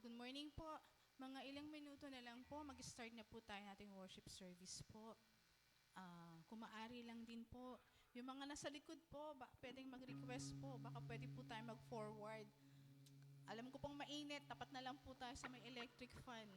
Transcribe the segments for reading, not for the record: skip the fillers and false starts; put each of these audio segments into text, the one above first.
Good morning po. Mga ilang minuto na lang po, mag-start na po tayo nating worship service po. Kung maaari lang din po, yung mga nasa likod po, pwedeng mag-request po, baka pwede po tayo mag-forward. Alam ko pong mainit, tapat na lang po tayo sa may electric fan.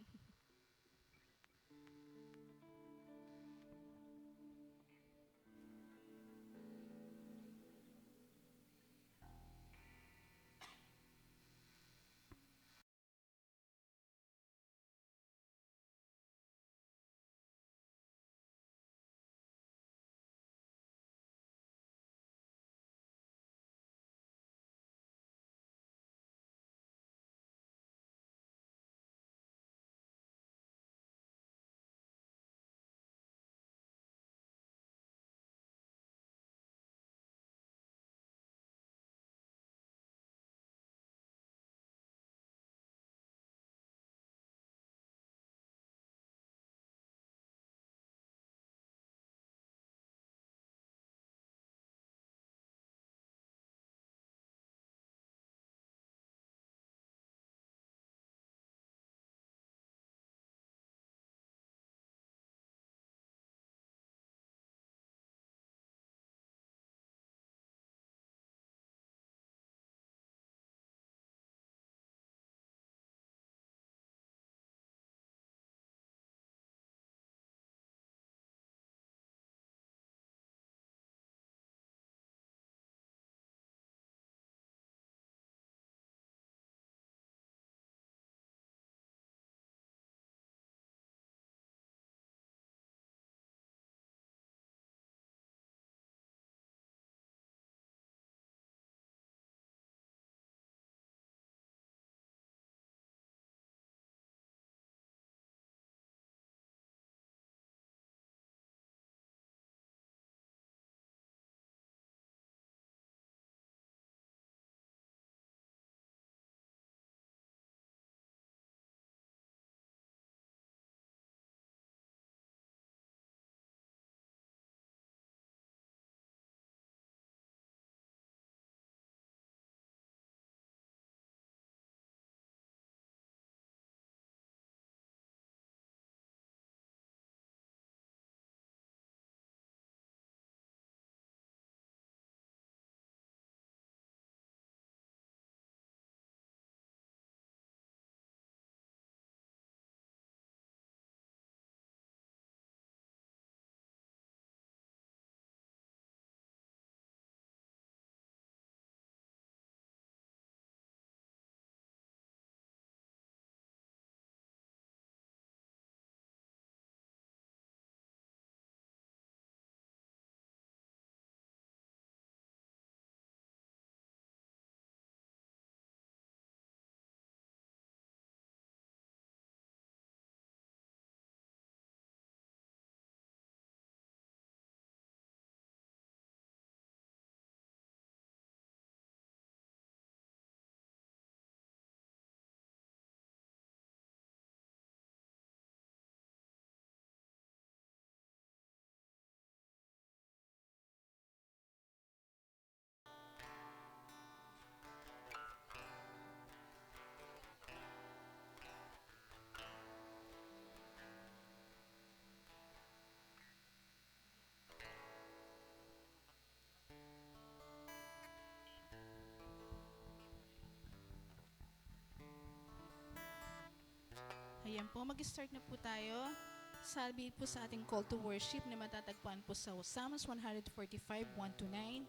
Ayan po, mag-start na po tayo. Sabi po sa ating call to worship na matatagpuan po sa Psalms 145, 1-9.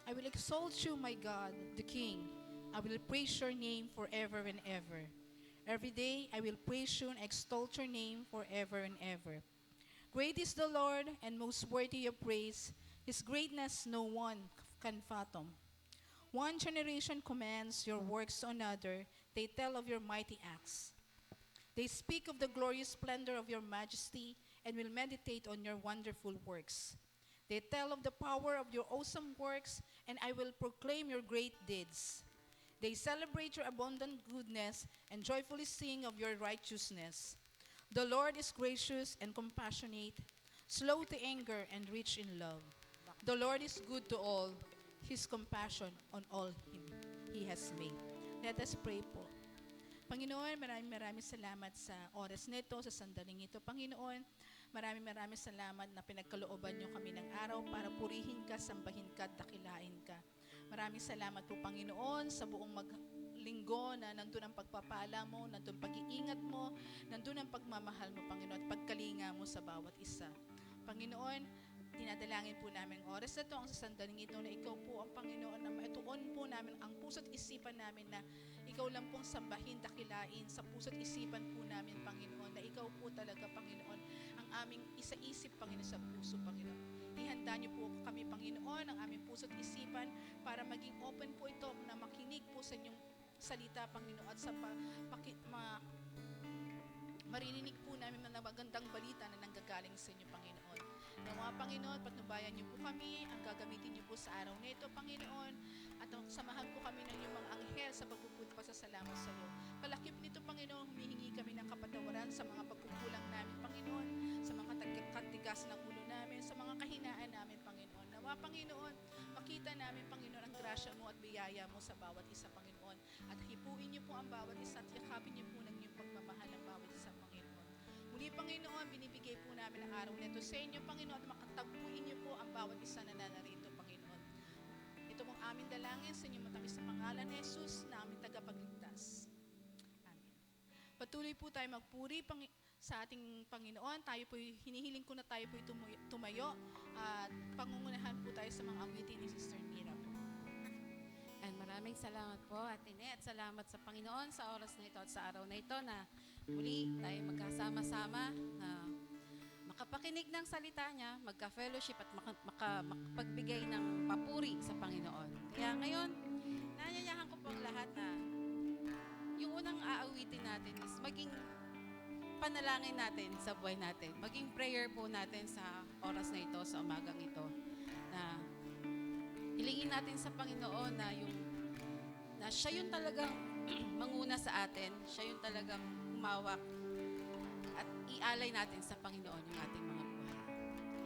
I will exalt you, my God, the King. I will praise your name forever and ever. Every day I will praise you and extol your name forever and ever. Great is the Lord and most worthy of praise. His greatness no one can fathom. One generation commands your works to another. They tell of your mighty acts. They speak of the glorious splendor of your majesty and will meditate on your wonderful works. They tell of the power of your awesome works, and I will proclaim your great deeds. They celebrate your abundant goodness and joyfully sing of your righteousness. The Lord is gracious and compassionate, slow to anger and rich in love. The Lord is good to all, His compassion on all He has made. Let us pray po. Panginoon, maraming salamat sa oras nito, sa sandaling ito. Panginoon, maraming salamat na pinagkalooban niyo kami ng araw para purihin ka, sambahin ka, dakilain ka. Maraming salamat po, Panginoon, sa buong linggo na nandun ang pagpapala mo, nandun pag-iingat mo, nandun ang pagmamahal mo, Panginoon, at pagkalinga mo sa bawat isa. Panginoon, dinadalangin po namin ang oras na ito, ang sasandaling ito na ikaw po ang Panginoon, na maituon po namin ang puso't isipan namin na ikaw lang pong sambahin, dakilain sa puso't isipan po namin, Panginoon, na ikaw po talaga, Panginoon, ang aming isa-isip, Panginoon, sa puso, Panginoon. Ihanda niyo po kami, Panginoon, ang aming puso't isipan para maging open po ito na makinig po sa inyong salita, Panginoon, at sa maririnig po namin na magandang balita na nanggagaling sa inyo, Panginoon. Nawa, Panginoon, patnubayan niyo po kami, ang gagamitin niyo po sa araw na ito, Panginoon, at samahan po kami ng iyong mga anghel sa pagpupasasalamat sa iyo. Kalakip nito, Panginoon, humihingi kami ng kapatawaran sa mga pagkukulang namin, Panginoon, sa mga katigas ng ulo namin, sa mga kahinaan namin, Panginoon. Nawa, Panginoon, makita namin, Panginoon, ang grasya mo at biyaya mo sa bawat isa, Panginoon. At hipuin niyo po ang bawat isa at yakapin niyo po ng iyong pagmamahal ang bawat isa, Panginoon. Muli, Panginoon, binibigay po namin ang araw nito sa inyo, Panginoon, at makatagpuin niyo po ang bawat isa na nanarito, Panginoon. Ito pong aming dalangin sa inyong matamis na pangalan ni Jesus na aming tagapagligtas. Amen. Patuloy po tayo magpuri sa ating Panginoon. Tayo po, hinihiling ko na tayo po tumayo at pangungunahan po tayo sa mga awitin ni Sister Mira po. And maraming salamat po, Ate Ne, at salamat sa Panginoon sa oras na ito at sa araw na ito na muli tayo magkasama-sama na makapakinig ng salita niya, magka-fellowship at makapagbigay ng papuri sa Panginoon. Kaya ngayon, nanyayahan ko pong lahat na yung unang aawitin natin is maging panalangin natin sa buhay natin. Maging prayer po natin sa oras na ito, sa umagang ito, na hilingin natin sa Panginoon na siya yung talagang manguna sa atin, siya yung talagang humawak at ialay natin sa Panginoon yung ating mga buhay.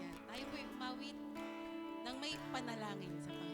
Yan, tayo po yung umawit ng may panalangin sa Panginoon.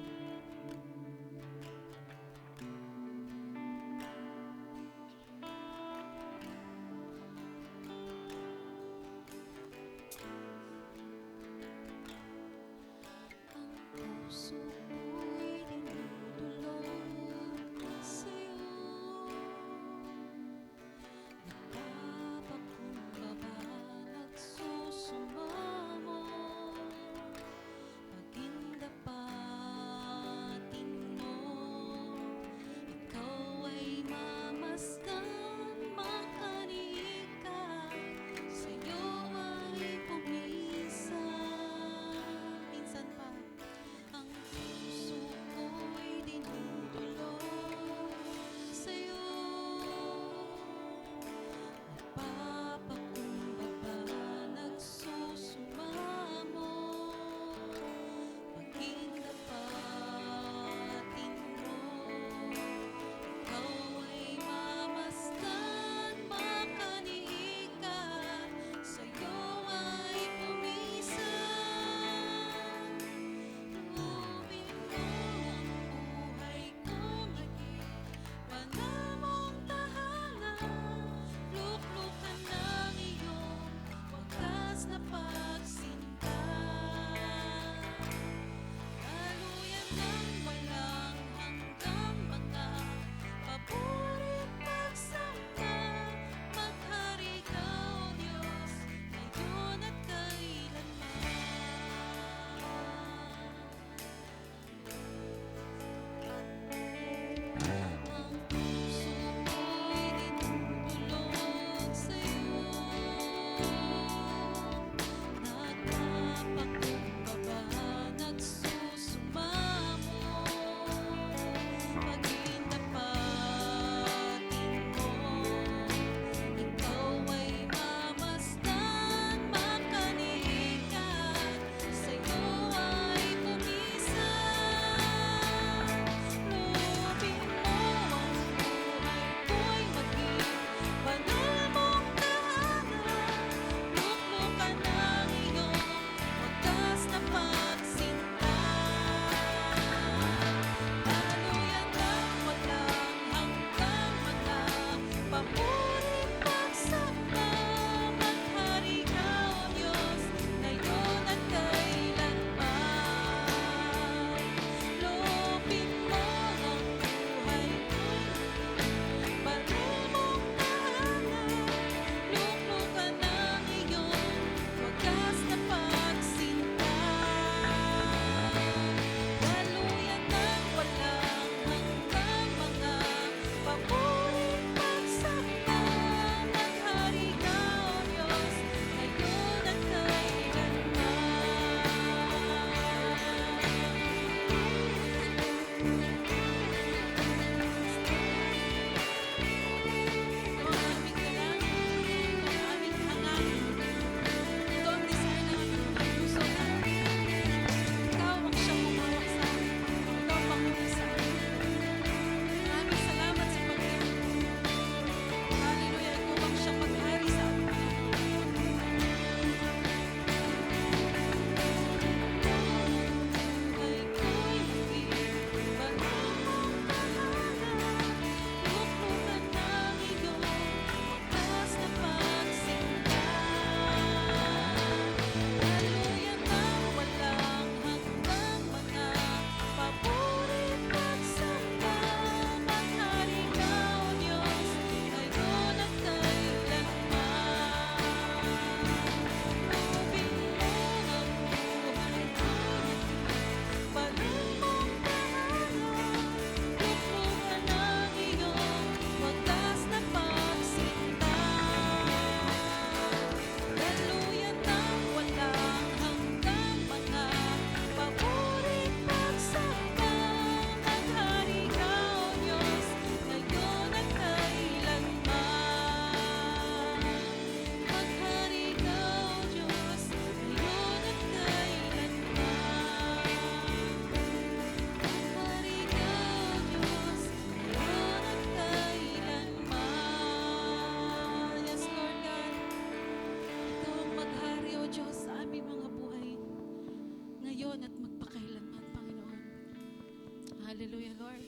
Hallelujah, Lord.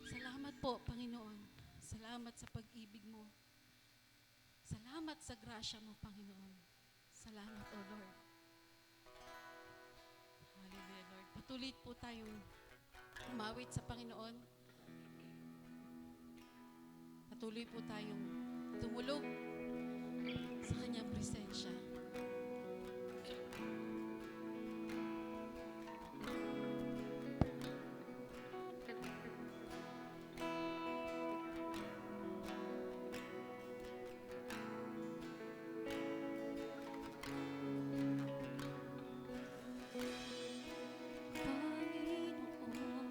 Salamat po, Panginoon. Salamat sa pag-ibig mo. Salamat sa grasya mo, Panginoon. Salamat, O Lord. Hallelujah, Lord. Patuloy po tayong umawit sa Panginoon. Patuloy po tayong tumulog sa Kanyang presensya. Panginoon,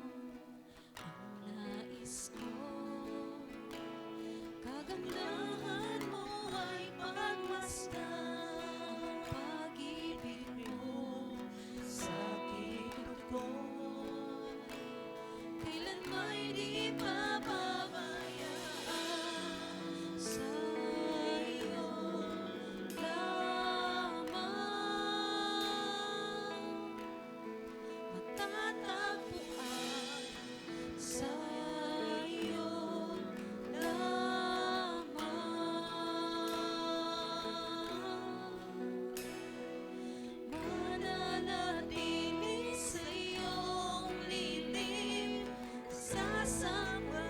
ang nais ko, kagandahan mo ay pagmasdan, ang pag-ibig mo sa likod ko, kailanma'y di pababayaan sa iyo lamang. Matatagpuan sa iyo lamang. Mananatili sa iyong lilim, sasamba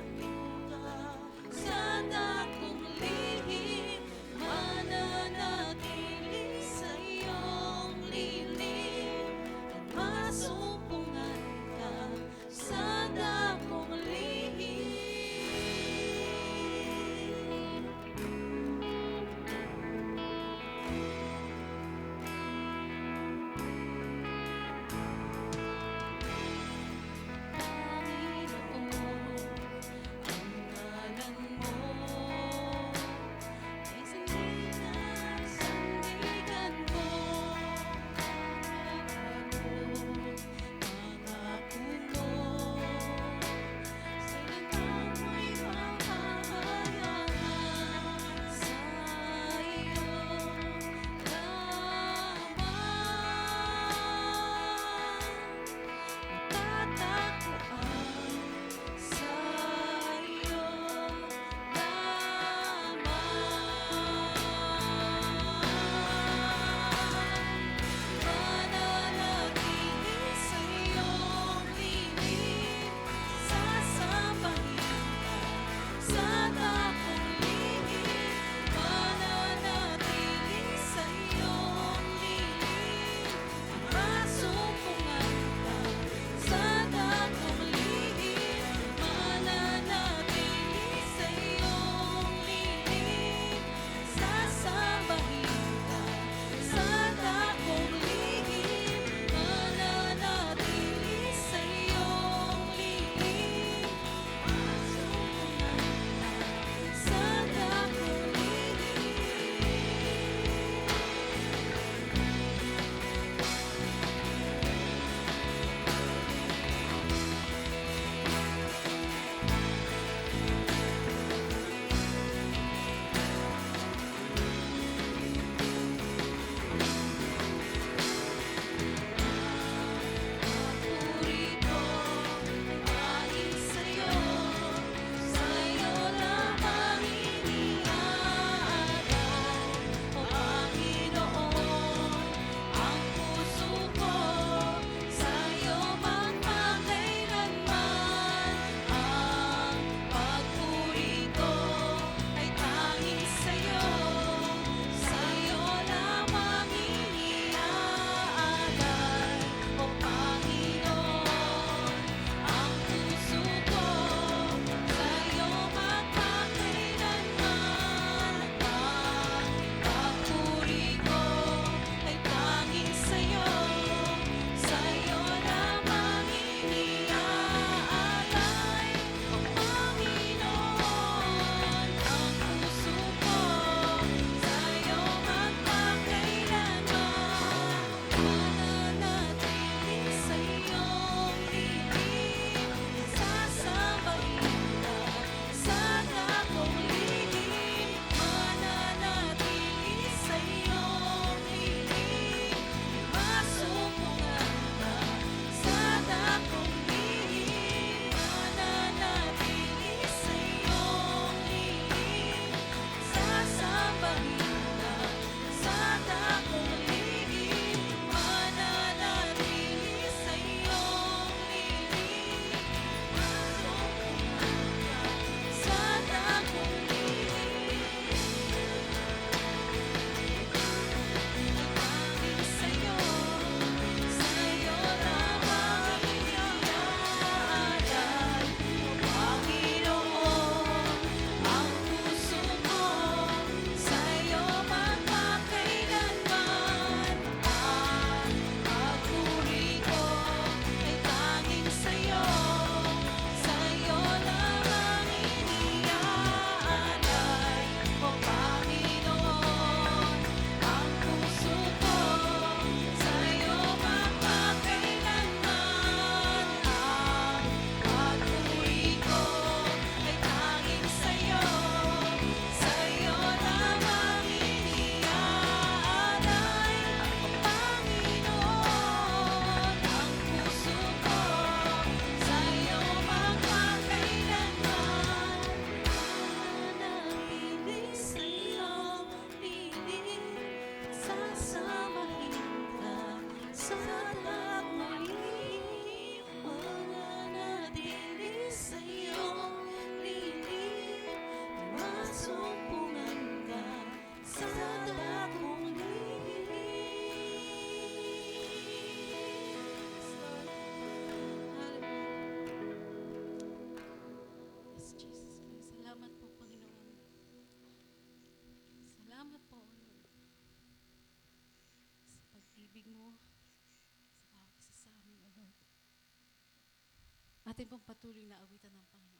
atin pong patuloy na awitan ng Panginoon.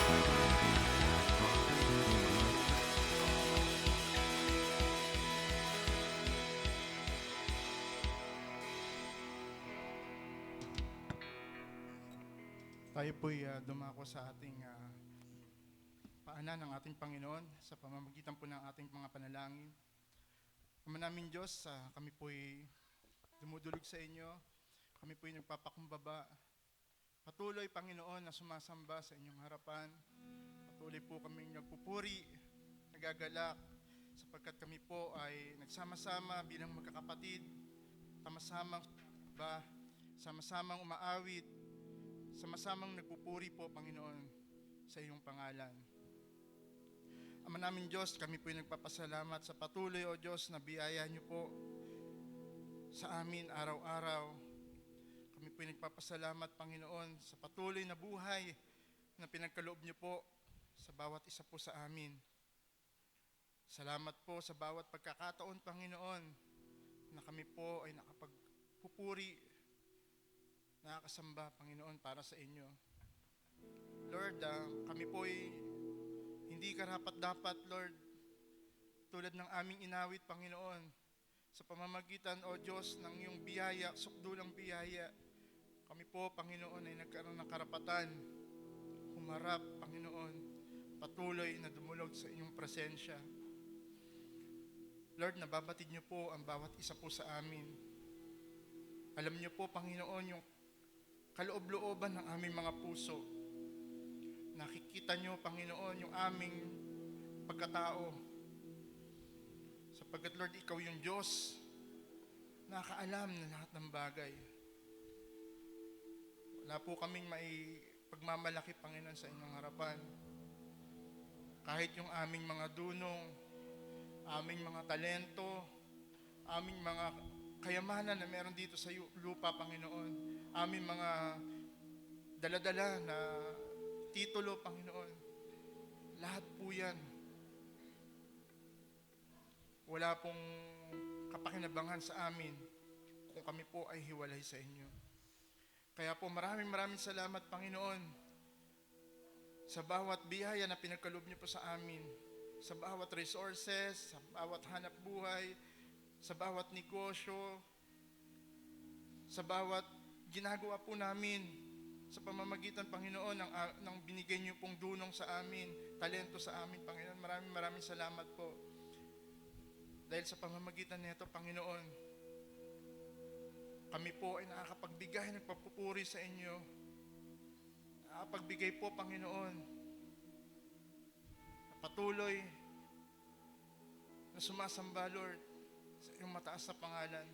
Tayo po'y dumako sa ating paanan ng ating Panginoon sa pamamagitan po ng ating mga panalangin. Ama namin Diyos, kami po'y dumudulog sa inyo. Kami po'y nagpapakumbaba. Patuloy, Panginoon, na sumasamba sa inyong harapan. Patuloy po kaming nagpupuri, nagagalak, sapagkat kami po ay nagsama-sama bilang magkakapatid, sama-samang ba, sama-samang umaawit, sama-samang nagpupuri po, Panginoon, sa iyong pangalan. Ama namin Diyos, kami po'y nagpapasalamat sa patuloy, O Diyos, na biyaya niyo po sa amin araw-araw. Kami po'y nagpapasalamat, Panginoon, sa patuloy na buhay na pinagkaloob niyo po sa bawat isa po sa amin. Salamat po sa bawat pagkakataon, Panginoon, na kami po ay nakapagpupuri, nakakasamba, Panginoon, para sa inyo. Lord, kami po'y hindi karapat-dapat, Lord, tulad ng aming inawit, Panginoon, sa pamamagitan, O Diyos, ng iyong biyaya, sukdulang biyaya. Kami po, Panginoon, ay nagkaroon ng karapatan, humarap, Panginoon, patuloy na dumulog sa inyong presensya. Lord, nababatid niyo po ang bawat isa po sa amin. Alam niyo po, Panginoon, yung kaloob-looban ng aming mga puso. Nakikita niyo, Panginoon, yung aming pagkatao. Sapagkat, Lord, ikaw yung Diyos, nakakaalam ng lahat ng bagay. Wala po kaming may pagmamalaki, Panginoon, sa inyong harapan. Kahit yung aming mga dunong, aming mga talento, aming mga kayamanan na meron dito sa lupa, Panginoon, aming mga daladala na titulo, Panginoon, lahat po yan. Wala pong kapakinabangan sa amin kung kami po ay hiwalay sa inyo. Kaya po maraming salamat, Panginoon, sa bawat biyaya na pinagkaloob niyo po sa amin, sa bawat resources, sa bawat hanap buhay, sa bawat negosyo, sa bawat ginagawa po namin, sa pamamagitan, Panginoon, ng binigay niyo pong dunong sa amin, talento sa amin, Panginoon. Maraming salamat po. Dahil sa pamamagitan nito, Panginoon, kami po ay nakakapagbigay ng pagpupuri sa inyo. Nakakapagbigay po, Panginoon, na patuloy na sumasamba, Lord, sa iyong mataas na pangalan.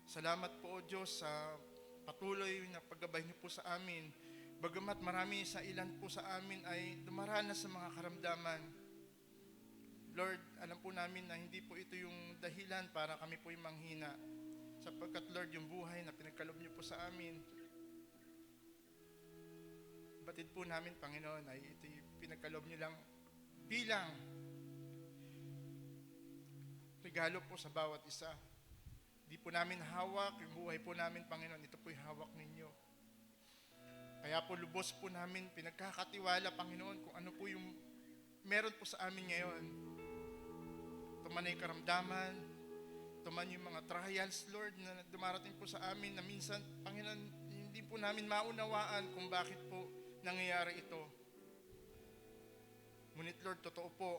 Salamat po, O Diyos, sa patuloy na paggabay niyo po sa amin. Bagamat marami sa ilan po sa amin ay dumaranas sa mga karamdaman. Lord, alam po namin na hindi po ito yung dahilan para kami po yung manghina. Sapagkat, Lord, yung buhay na pinagkaloob niyo po sa amin, batid po namin, Panginoon, ay ito yung pinagkaloob niyo lang bilang regalo po sa bawat isa. Di po namin hawak, yung buhay po namin, Panginoon, ito po yung hawak ninyo. Kaya po lubos po namin pinagkakatiwala, Panginoon, kung ano po yung meron po sa amin ngayon. Tuman na yung karamdaman, tuman yung mga trials, Lord, na dumarating po sa amin na minsan, Panginoon, hindi po namin maunawaan kung bakit po nangyayari ito. Ngunit, Lord, totoo po,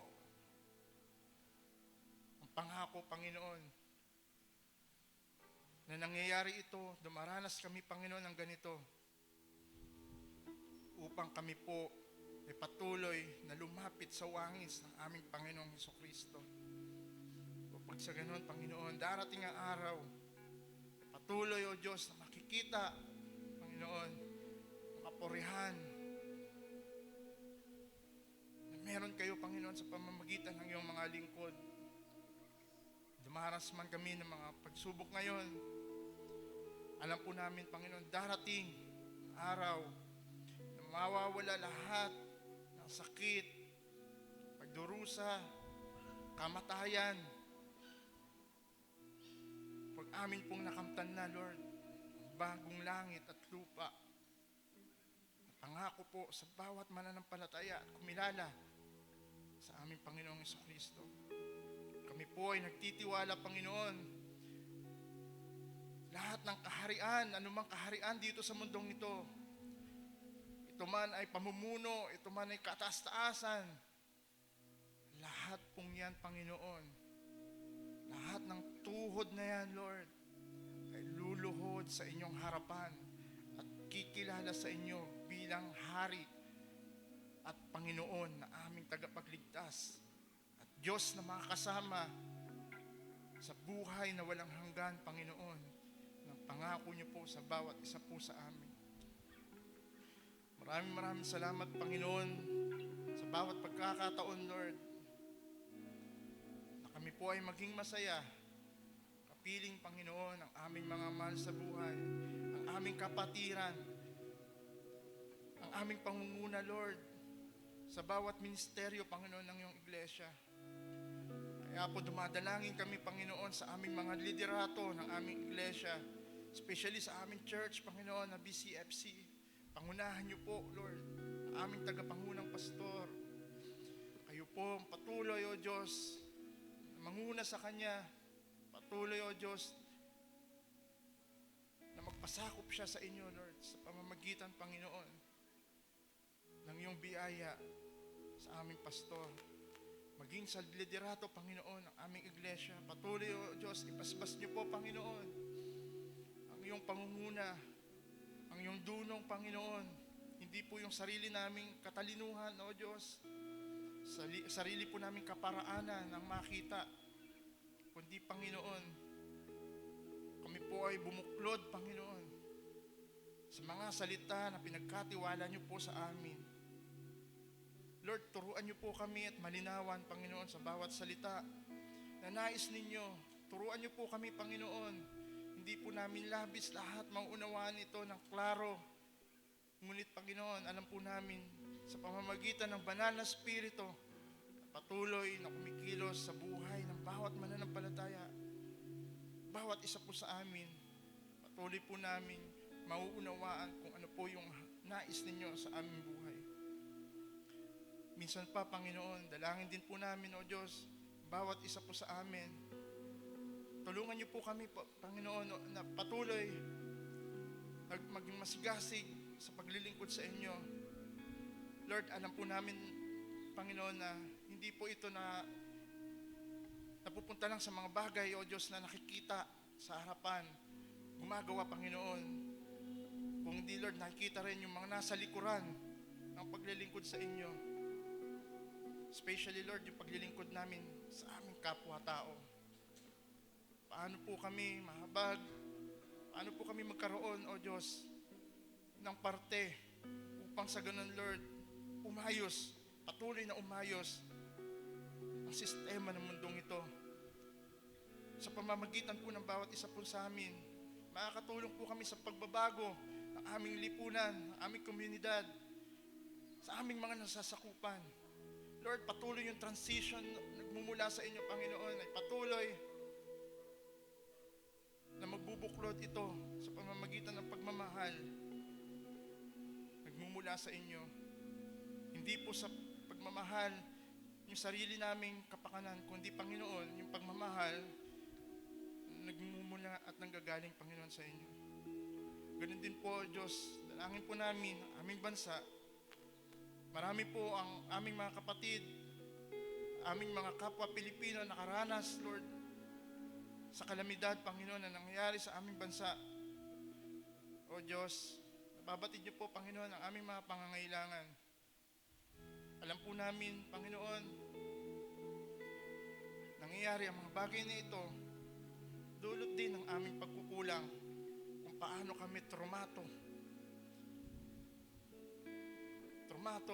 ang pangako, Panginoon, na nangyayari ito, dumaranas kami, Panginoon, ng ganito upang kami po ay patuloy na lumapit sa wangis ng aming Panginoong Hesukristo. Pag sa ganoon, Panginoon, darating ang araw, patuloy, O Diyos, na makikita, Panginoon, ang kapurihan na meron kayo, Panginoon, sa pamamagitan ng iyong mga lingkod. Dumaranas man kami ng mga pagsubok ngayon, alam po namin, Panginoon, darating araw na mawawala lahat ng sakit, pagdurusa, kamatayan. Pag amin pong nakamtan na, Lord, bagong langit at lupa. Pangako pangako po sa bawat mananampalataya at kumilala sa aming Panginoong Jesucristo. Kami po ay nagtitiwala, Panginoon, lahat ng kaharian, anumang kaharian dito sa mundong ito, ito man ay pamumuno, ito man ay kataas-taasan, lahat pong yan, Panginoon, lahat ng tuhod na yan, Lord, ay luluhod sa inyong harapan at kikilala sa inyo bilang Hari at Panginoon na aming tagapagligtas at Diyos na makakasama sa buhay na walang hanggan, Panginoon, ng pangako niyo po sa bawat isa po sa amin. Maraming salamat, Panginoon, sa bawat pagkakataon, Lord, na kami po ay maging masaya, kapiling, Panginoon, ang aming mga mahal sa buhay, ang aming kapatiran, ang aming pangunguna, Lord, sa bawat ministeryo, Panginoon, ng iyong iglesia. Kaya po dumadalangin kami, Panginoon, sa aming mga liderato ng aming iglesia, especially sa aming church, Panginoon, na BCFC. Pangunahan niyo po, Lord, ang aming tagapangunang pastor. Kayo po ang patuloy, O Diyos, na manguna sa Kanya. Patuloy, O Diyos, na magpasakop siya sa inyo, Lord, sa pamamagitan, Panginoon, ng iyong biyaya sa aming pastor. Maging sa liderato, Panginoon, ng aming iglesia. Patuloy, O Diyos, ipasbas niyo po, Panginoon, ang iyong pangunguna, ang iyong dunong, Panginoon. Hindi po yung sarili naming katalinuhan, O Diyos, sarili po naming kaparaanan ng makita, kundi, Panginoon, kami po ay bumuklod, Panginoon, sa mga salita na pinagkatiwala niyo po sa amin. Lord, turuan niyo po kami at malinawan, Panginoon, sa bawat salita na nais ninyo. Turuan niyo po kami, Panginoon. Hindi po namin labis lahat maunawaan ito ng klaro. Ngunit, Panginoon, alam po namin sa pamamagitan ng banal na Espiritu na patuloy na kumikilos sa buhay ng bawat mananampalataya. Bawat isa po sa amin, patuloy po namin mauunawaan kung ano po yung nais ninyo sa aming buhay. Minsan pa, Panginoon, dalangin din po namin, O Diyos, bawat isa po sa amin. Tulungan niyo po kami, Panginoon, na patuloy maging masigasig sa paglilingkod sa inyo. Lord, alam po namin, Panginoon, na hindi po ito na napupunta lang sa mga bagay, O Diyos, na nakikita sa harapan. Gumagawa, Panginoon. Kung hindi, Lord, nakikita rin yung mga nasa likuran ng paglilingkod sa inyo. Especially, Lord, yung paglilingkod namin sa aming kapwa-tao. Paano po kami mahabag? Paano po kami magkaroon, O Diyos, ng parte upang sa ganun, Lord, umayos, patuloy na umayos ang sistema ng mundong ito. Sa pamamagitan po ng bawat isa po sa amin, makakatulong po kami sa pagbabago ng aming lipunan, ng aming komunidad, sa aming mga nasasakupan. Lord, patuloy yung transition nagmumula sa inyo, Panginoon, ay patuloy na magbubuklod ito sa pamamagitan ng pagmamahal nagmumula sa inyo. Hindi po sa pagmamahal yung sarili naming kapakanan, kundi, Panginoon, yung pagmamahal nagmumula at nanggagaling, Panginoon, sa inyo. Ganun din po, Diyos, dalangin po namin ang aming bansa. Marami po ang aming mga kapatid, aming mga kapwa Pilipino nakaranas, Lord, sa kalamidad, Panginoon, na nangyayari sa aming bansa. O Diyos, nababatid niyo po, Panginoon, ang aming mga pangangailangan. Alam po namin, Panginoon, nangyayari ang mga bagay na ito, dulot din ng aming pagkukulang kung paano kami trumato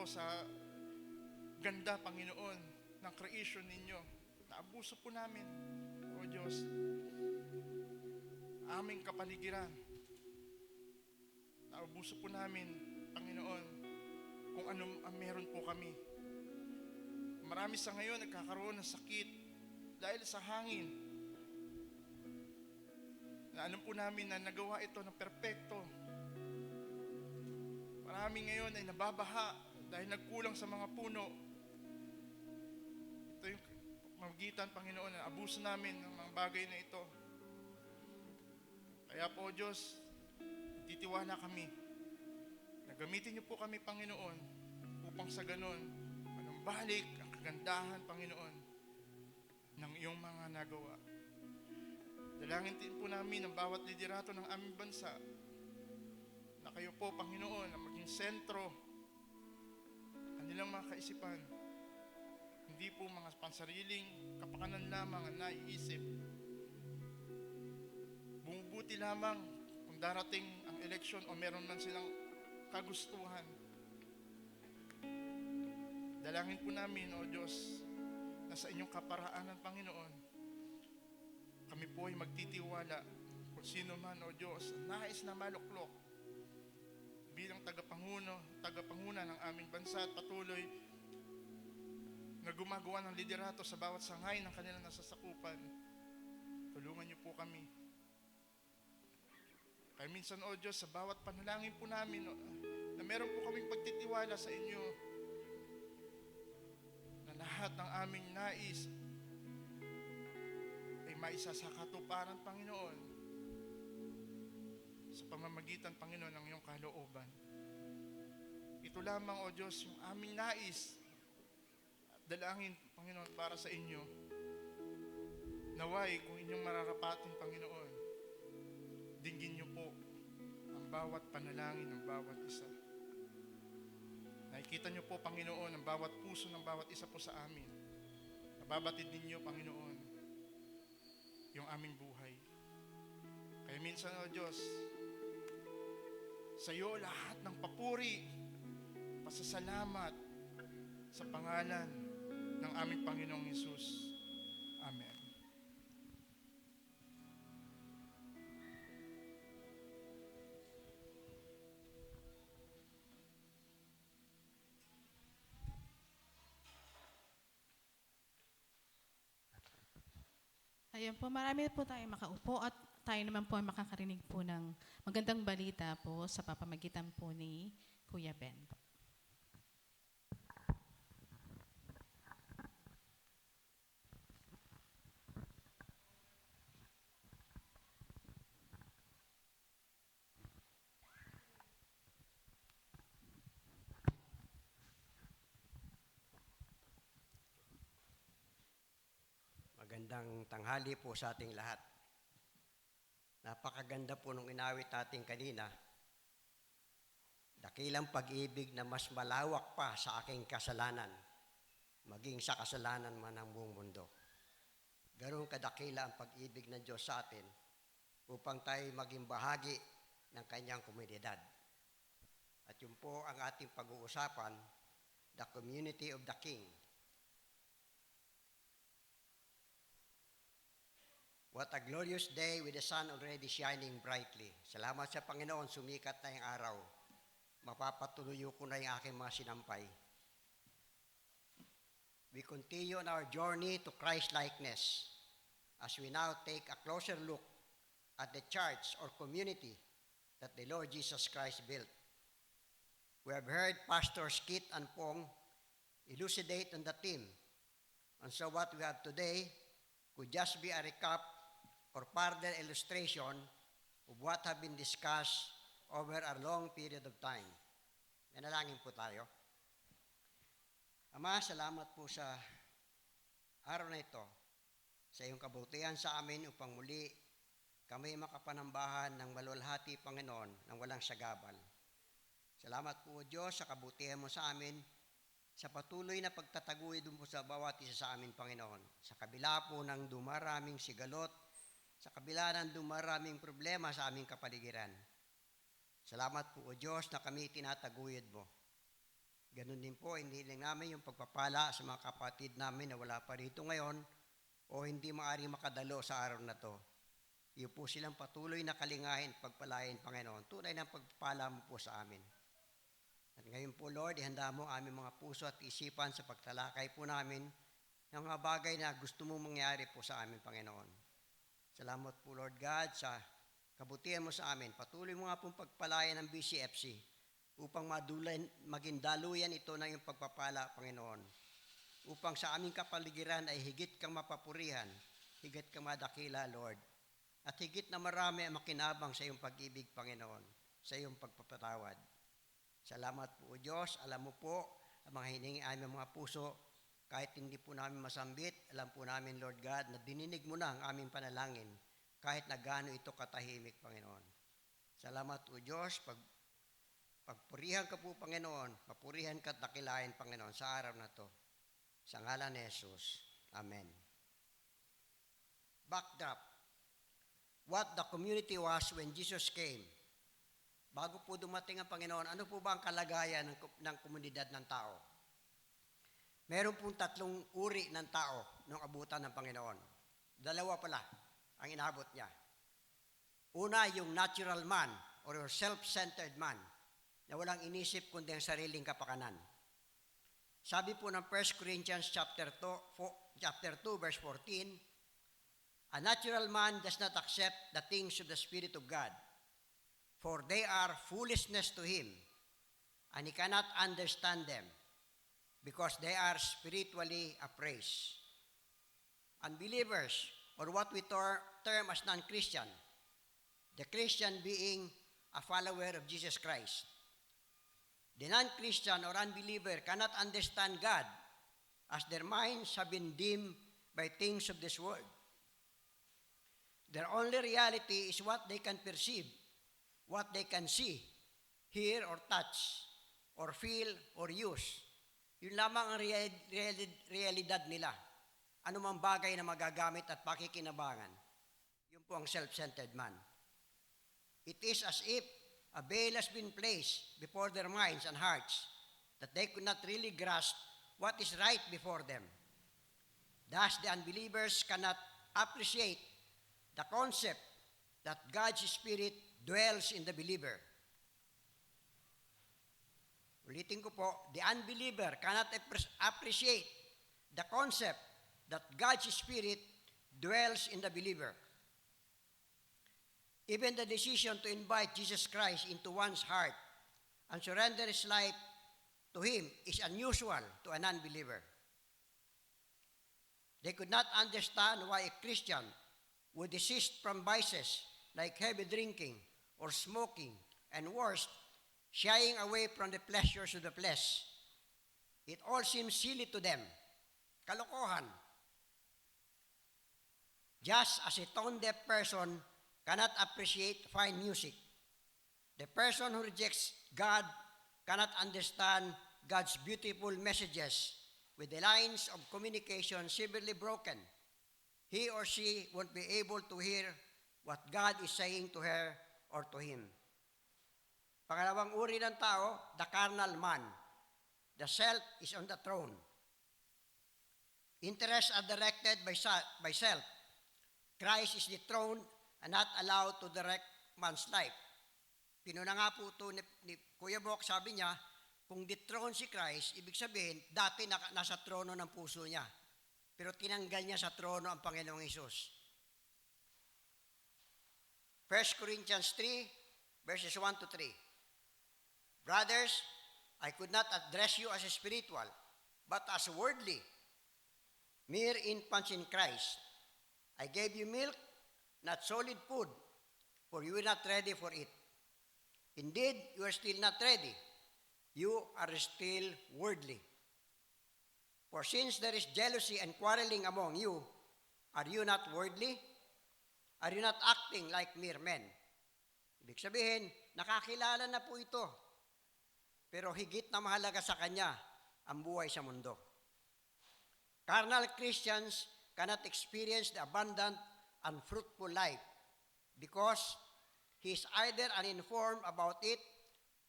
sa ganda, Panginoon, ng creation ninyo. Naabuso po namin, O Diyos, aming kapaligiran. Naabuso po namin, Panginoon, kung ano ang meron po kami. Marami sa ngayon nagkakaroon ng sakit dahil sa hangin. Na alam po namin na nagawa ito ng perpekto. marami ngayon ay nababaha dahil nagkulang sa mga puno. Ito yung magitan, Panginoon, na abuso namin ng mga bagay na ito. Kaya po, Diyos, titiwala kami na gamitin niyo po kami, Panginoon, upang sa ganon, manumbalik ang kagandahan, Panginoon, ng iyong mga nagawa. Dalangin din po namin ang bawat liderato ng aming bansa na kayo po, Panginoon, ang maging sentro kanilang mga kaisipan. Hindi po mga pansariling kapakanan lamang ang naiisip. Bumubuti lamang kung darating ang eleksyon o meron man silang kagustuhan. Dalangin po namin, O Diyos, na sa inyong kaparaanan, Panginoon, kami po ay magtitiwala kung sino man, O Diyos, nais na maluklok bilang tagapanguna ng aming bansa at patuloy na gumagawa ng liderato sa bawat sangay ng kanilang nasasakupan. Tulungan niyo po kami. Kaya minsan, O Diyos, sa bawat panalangin po namin, na meron po kaming pagtitiwala sa inyo, na lahat ng aming nais ay maisa sa katuparan, Panginoon, sa pamamagitan, Panginoon, ng iyong kalooban. Ito lamang, O Diyos, yung aming nais at dalangin, Panginoon, para sa inyo. Naway, kung inyong mararapatin, Panginoon, dinggin niyo po ang bawat panalangin ng bawat isa. Nakikita niyo po, Panginoon, ang bawat puso ng bawat isa po sa amin. Nababatid ninyo, Panginoon, yung aming buhay. Kaya minsan, O Diyos, sa iyo lahat ng papuri, pasasalamat sa pangalan ng aming Panginoong Hesus. Amen. Ayun po, marami po tayo makaupo at tayo naman po ay makakarinig po ng magandang balita po sa papamagitan po ni Kuya Ben. Magandang tanghali po sa ating lahat. Napakaganda po nung inawit natin kanina. Dakilang pag-ibig na mas malawak pa sa aking kasalanan, maging sa kasalanan man ng buong mundo. Ganoon kadakila ang pag-ibig ng Diyos sa atin upang tayo maging bahagi ng kanyang komunidad. At yun po ang ating pag-uusapan, the community of the King. What a glorious day with the sun already shining brightly. Salamat sa Panginoon, sumikat na yung araw. Mapapatuloy ko na yung aking mga sinampay. We continue on our journey to Christ-likeness as we now take a closer look at the church or community that the Lord Jesus Christ built. We have heard Pastor Skit and Pong elucidate on the theme. And so what we have today could just be a recap or further illustration of what have been discussed over a long period of time. Manalangin po tayo. Ama, salamat po sa araw na ito, sa iyong kabutihan sa amin upang muli kami makapanambahan ng maluwalhati, Panginoon, ng walang sagabal. Salamat po, Diyos, sa kabutihan mo sa amin, sa patuloy na pagtataguyod mo sa bawat isa sa amin, Panginoon. Sa kabila po ng dumaraming sigalot, sa kabila ng dumaraming problema sa aming kapaligiran. Salamat po, O Diyos, na kami tinataguyod mo. Ganun din po, hindi lang namin yung pagpapala sa mga kapatid namin na wala pa rito ngayon o hindi maaari makadalo sa araw na to. Iyo po silang patuloy na kalingahin at pagpalain, Panginoon. Tunay ng pagpapala mo po sa amin. At ngayon po, Lord, ihanda mo aming mga puso at isipan sa pagtalakay po namin ng mga bagay na gusto mo mangyari po sa amin, Panginoon. Salamat po, Lord God, sa kabutihan mo sa amin. Patuloy mo nga pong pagpalayan ng BCFC upang maging daluyan ito ng iyong pagpapala, Panginoon. Upang sa aming kapaligiran ay higit kang mapapurihan, higit kang madakila, Lord. At higit na marami ang makinabang sa iyong pag-ibig, Panginoon, sa iyong pagpapatawad. Salamat po, O Diyos. Alam mo po ang mga hiningi aming mga puso. Kahit hindi po namin masambit, alam po namin, Lord God, na dininig mo na ang aming panalangin kahit na gaano ito katahimik, Panginoon. Salamat, O Diyos. Pagpurihan ka po, Panginoon. Papurihan ka at dakilain, Panginoon, sa araw na to. Sa ngalan ni Jesus. Amen. Backdrop. What the community was when Jesus came. Bago po dumating ang Panginoon, ano po ba ang kalagayan ng komunidad ng tao? Meron pong 3 uri ng tao nung abutan ng Panginoon. 2 pala ang inabot niya. Una, yung natural man or your self-centered man na walang inisip kundi ang sariling kapakanan. Sabi po ng 1 Corinthians chapter 2, verse 14, a natural man does not accept the things of the Spirit of God, for they are foolishness to him, and he cannot understand them, because they are spiritually appraised. Unbelievers, or what we term as non-Christian, the Christian being a follower of Jesus Christ. The non-Christian or unbeliever cannot understand God as their minds have been dimmed by things of this world. Their only reality is what they can perceive, what they can see, hear or touch, or feel or use. Yun lamang ang realidad nila. Anumang bagay na magagamit at pakikinabangan. Yun po ang self-centered man. It is as if a veil has been placed before their minds and hearts that they could not really grasp what is right before them. Thus, the unbelievers cannot appreciate the concept that God's Spirit dwells in the believer. Ulitin ko po, the unbeliever cannot appreciate the concept that God's Spirit dwells in the believer. Even the decision to invite Jesus Christ into one's heart and surrender his life to him is unusual to an unbeliever. They could not understand why a Christian would desist from vices like heavy drinking or smoking, and worse, shying away from the pleasures of the flesh. It all seems silly to them. Kalokohan. Just as a tone-deaf person cannot appreciate fine music, the person who rejects God cannot understand God's beautiful messages with the lines of communication severely broken. He or she won't be able to hear what God is saying to her or to him. Pangalawang uri ng tao, the carnal man. The self is on the throne. Interests are directed by self. Christ is dethroned and not allowed to direct man's life. Pinuna nga po ito ni Kuya Bok, sabi niya, kung dethroned si Christ, ibig sabihin, dati nasa trono ng puso niya. Pero tinanggal niya sa trono ang Panginoong Hesus. 1 Corinthians 3, verses 1 to 3. Brothers, I could not address you as a spiritual, but as worldly, mere infants in Christ. I gave you milk, not solid food, for you were not ready for it. Indeed, you are still not ready. You are still worldly. For since there is jealousy and quarreling among you, are you not worldly? Are you not acting like mere men? Ibig sabihin, nakakilala na po ito. Pero higit na mahalaga sa kanya ang buhay sa mundo. Carnal Christians cannot experience the abundant and fruitful life because he is either uninformed about it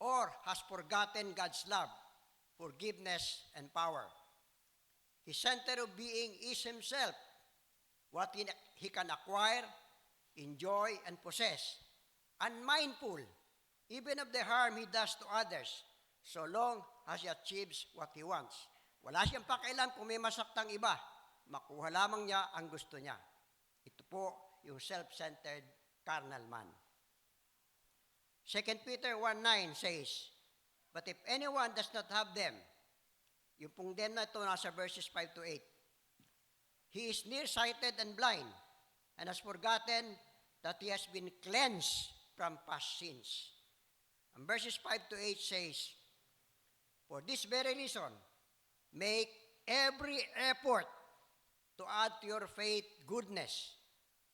or has forgotten God's love, forgiveness, and power. His center of being is himself, what he can acquire, enjoy, and possess, unmindful even of the harm he does to others, so long as he achieves what he wants. Wala siyang pakialam kung may masaktang iba. Makuha lamang niya ang gusto niya. Ito po yung self-centered carnal man. 2 Peter 1:9 says, But if anyone does not have them, yung pong them na ito nasa verses 5 to 8, he is nearsighted and blind, and has forgotten that he has been cleansed from past sins. And verses 5 to 8 says, for this very reason, make every effort to add to your faith goodness,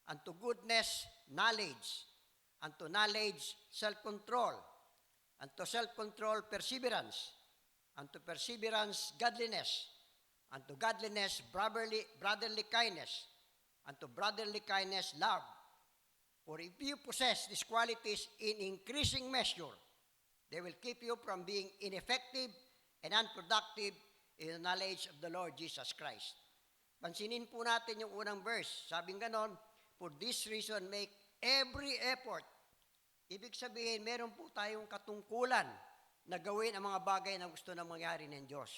and to goodness knowledge, and to knowledge self-control, and to self-control perseverance, and to perseverance godliness, and to godliness brotherly kindness, and to brotherly kindness love. For if you possess these qualities in increasing measure, they will keep you from being ineffective and unproductive in the knowledge of the Lord Jesus Christ. Pansinin po natin yung unang verse. Sabing ganon, for this reason, make every effort. Ibig sabihin, meron po tayong katungkulan na gawin ang mga bagay na gusto na mangyari ng Diyos.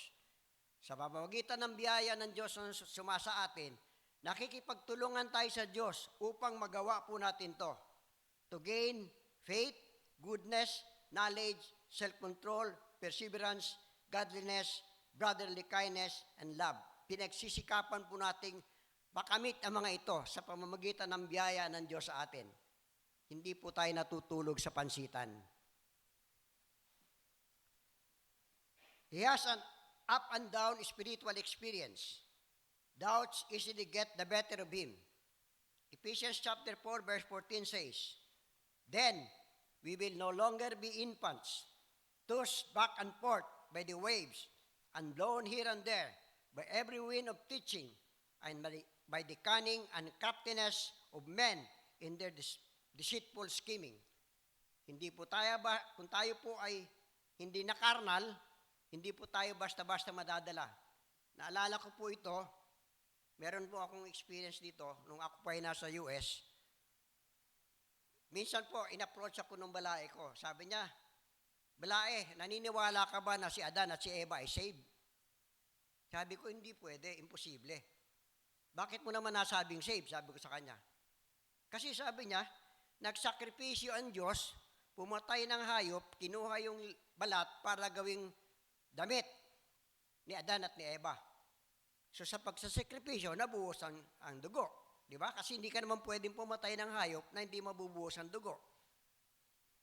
Sa pamamagitan ng biyaya ng Diyos na sumasa atin, nakikipagtulungan tayo sa Diyos upang magawa po natin to. To gain faith, goodness, knowledge, self-control, perseverance, godliness, brotherly kindness, and love. Pinagsisikapan po nating makamit ang mga ito sa pamamagitan ng biyaya ng Diyos sa atin. Hindi po tayo natutulog sa pansitan. He has an up and down spiritual experience. Doubts easily get the better of him. Ephesians chapter 4 verse 14 says, then we will no longer be infants, tossed back and forth by the waves, and blown here and there by every wind of teaching, and by the cunning and craftiness of men in their deceitful scheming. Hindi po tayo kung tayo po ay hindi na karnal, hindi po tayo basta-basta madadala. Naalala ko po ito, meron po akong experience dito nung ako pa ay nasa US. Minsan po, in-approach ako ng balae ko. Sabi niya, balae, naniniwala ka ba na si Adan at si Eva ay saved? Sabi ko, hindi pwede, imposible. Bakit mo naman nasabing saved? Sabi ko sa kanya. Kasi sabi niya, nagsakripisyo ang Diyos, pumatay ng hayop, kinuha yung balat para gawing damit ni Adan at ni Eva. So sa pagsasakripisyo, nabuhos ang dugo. Di ba? Kasi hindi ka naman pwedeng pumatay ng hayop na hindi mabubuhos ang dugo.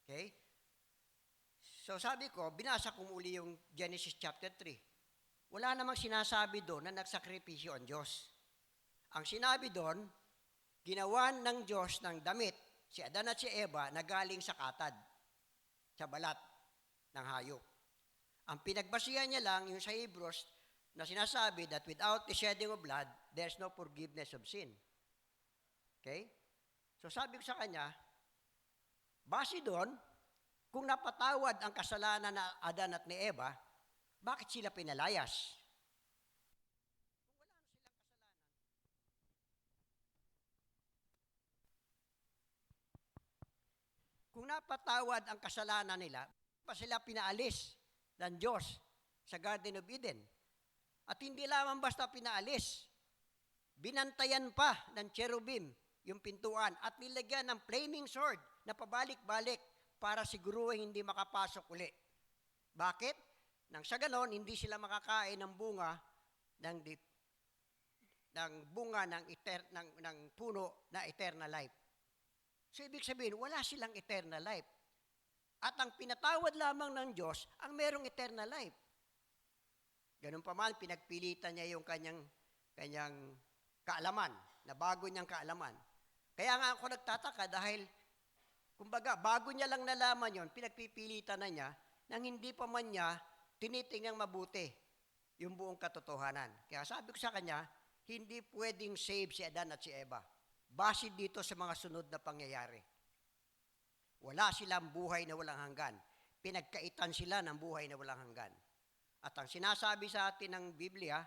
Okay? So sabi ko, binasa ko muli yung Genesis chapter 3. Wala namang sinasabi doon na nagsakripisyo ang Diyos. Ang sinabi doon, ginawan ng Diyos ng damit si Adan at si Eva na galing sa katad, sa balat ng hayop. Ang pinagbasihan niya lang yung sa Hebrews na sinasabi that without the shedding of blood, there's no forgiveness of sin. Okay? So sabi ko sa kanya, base doon, kung napatawad ang kasalanan na Adan at ni Eva, bakit sila pinalayas? Kung napatawad ang kasalanan nila, pa sila pinaalis ng Diyos sa Garden of Eden. At hindi lamang basta pinaalis, binantayan pa ng cherubim yung pintuan at nilagyan ng flaming sword na pabalik-balik para siguruhin hindi makapasok uli. Bakit? Nang sa ganon, hindi sila makakain ng bunga ng puno na eternal life. So, ibig sabihin, wala silang eternal life. At ang pinatawad lamang ng Diyos, ang merong eternal life. Ganun pa man, pinagpilitan niya yung kanyang kaalaman, na bago niyang kaalaman. Kaya nga ako nagtataka dahil, kumbaga, bago niya lang nalaman yon, pinagpipilitan na niya, nang hindi pa man niya tinitingang mabuti yung buong katotohanan. Kaya sabi ko sa kanya, hindi pwedeng save si Adan at si Eva. Base dito sa mga sunod na pangyayari. Wala silang buhay na walang hanggan. Pinagkaitan sila ng buhay na walang hanggan. At ang sinasabi sa atin ng Biblia,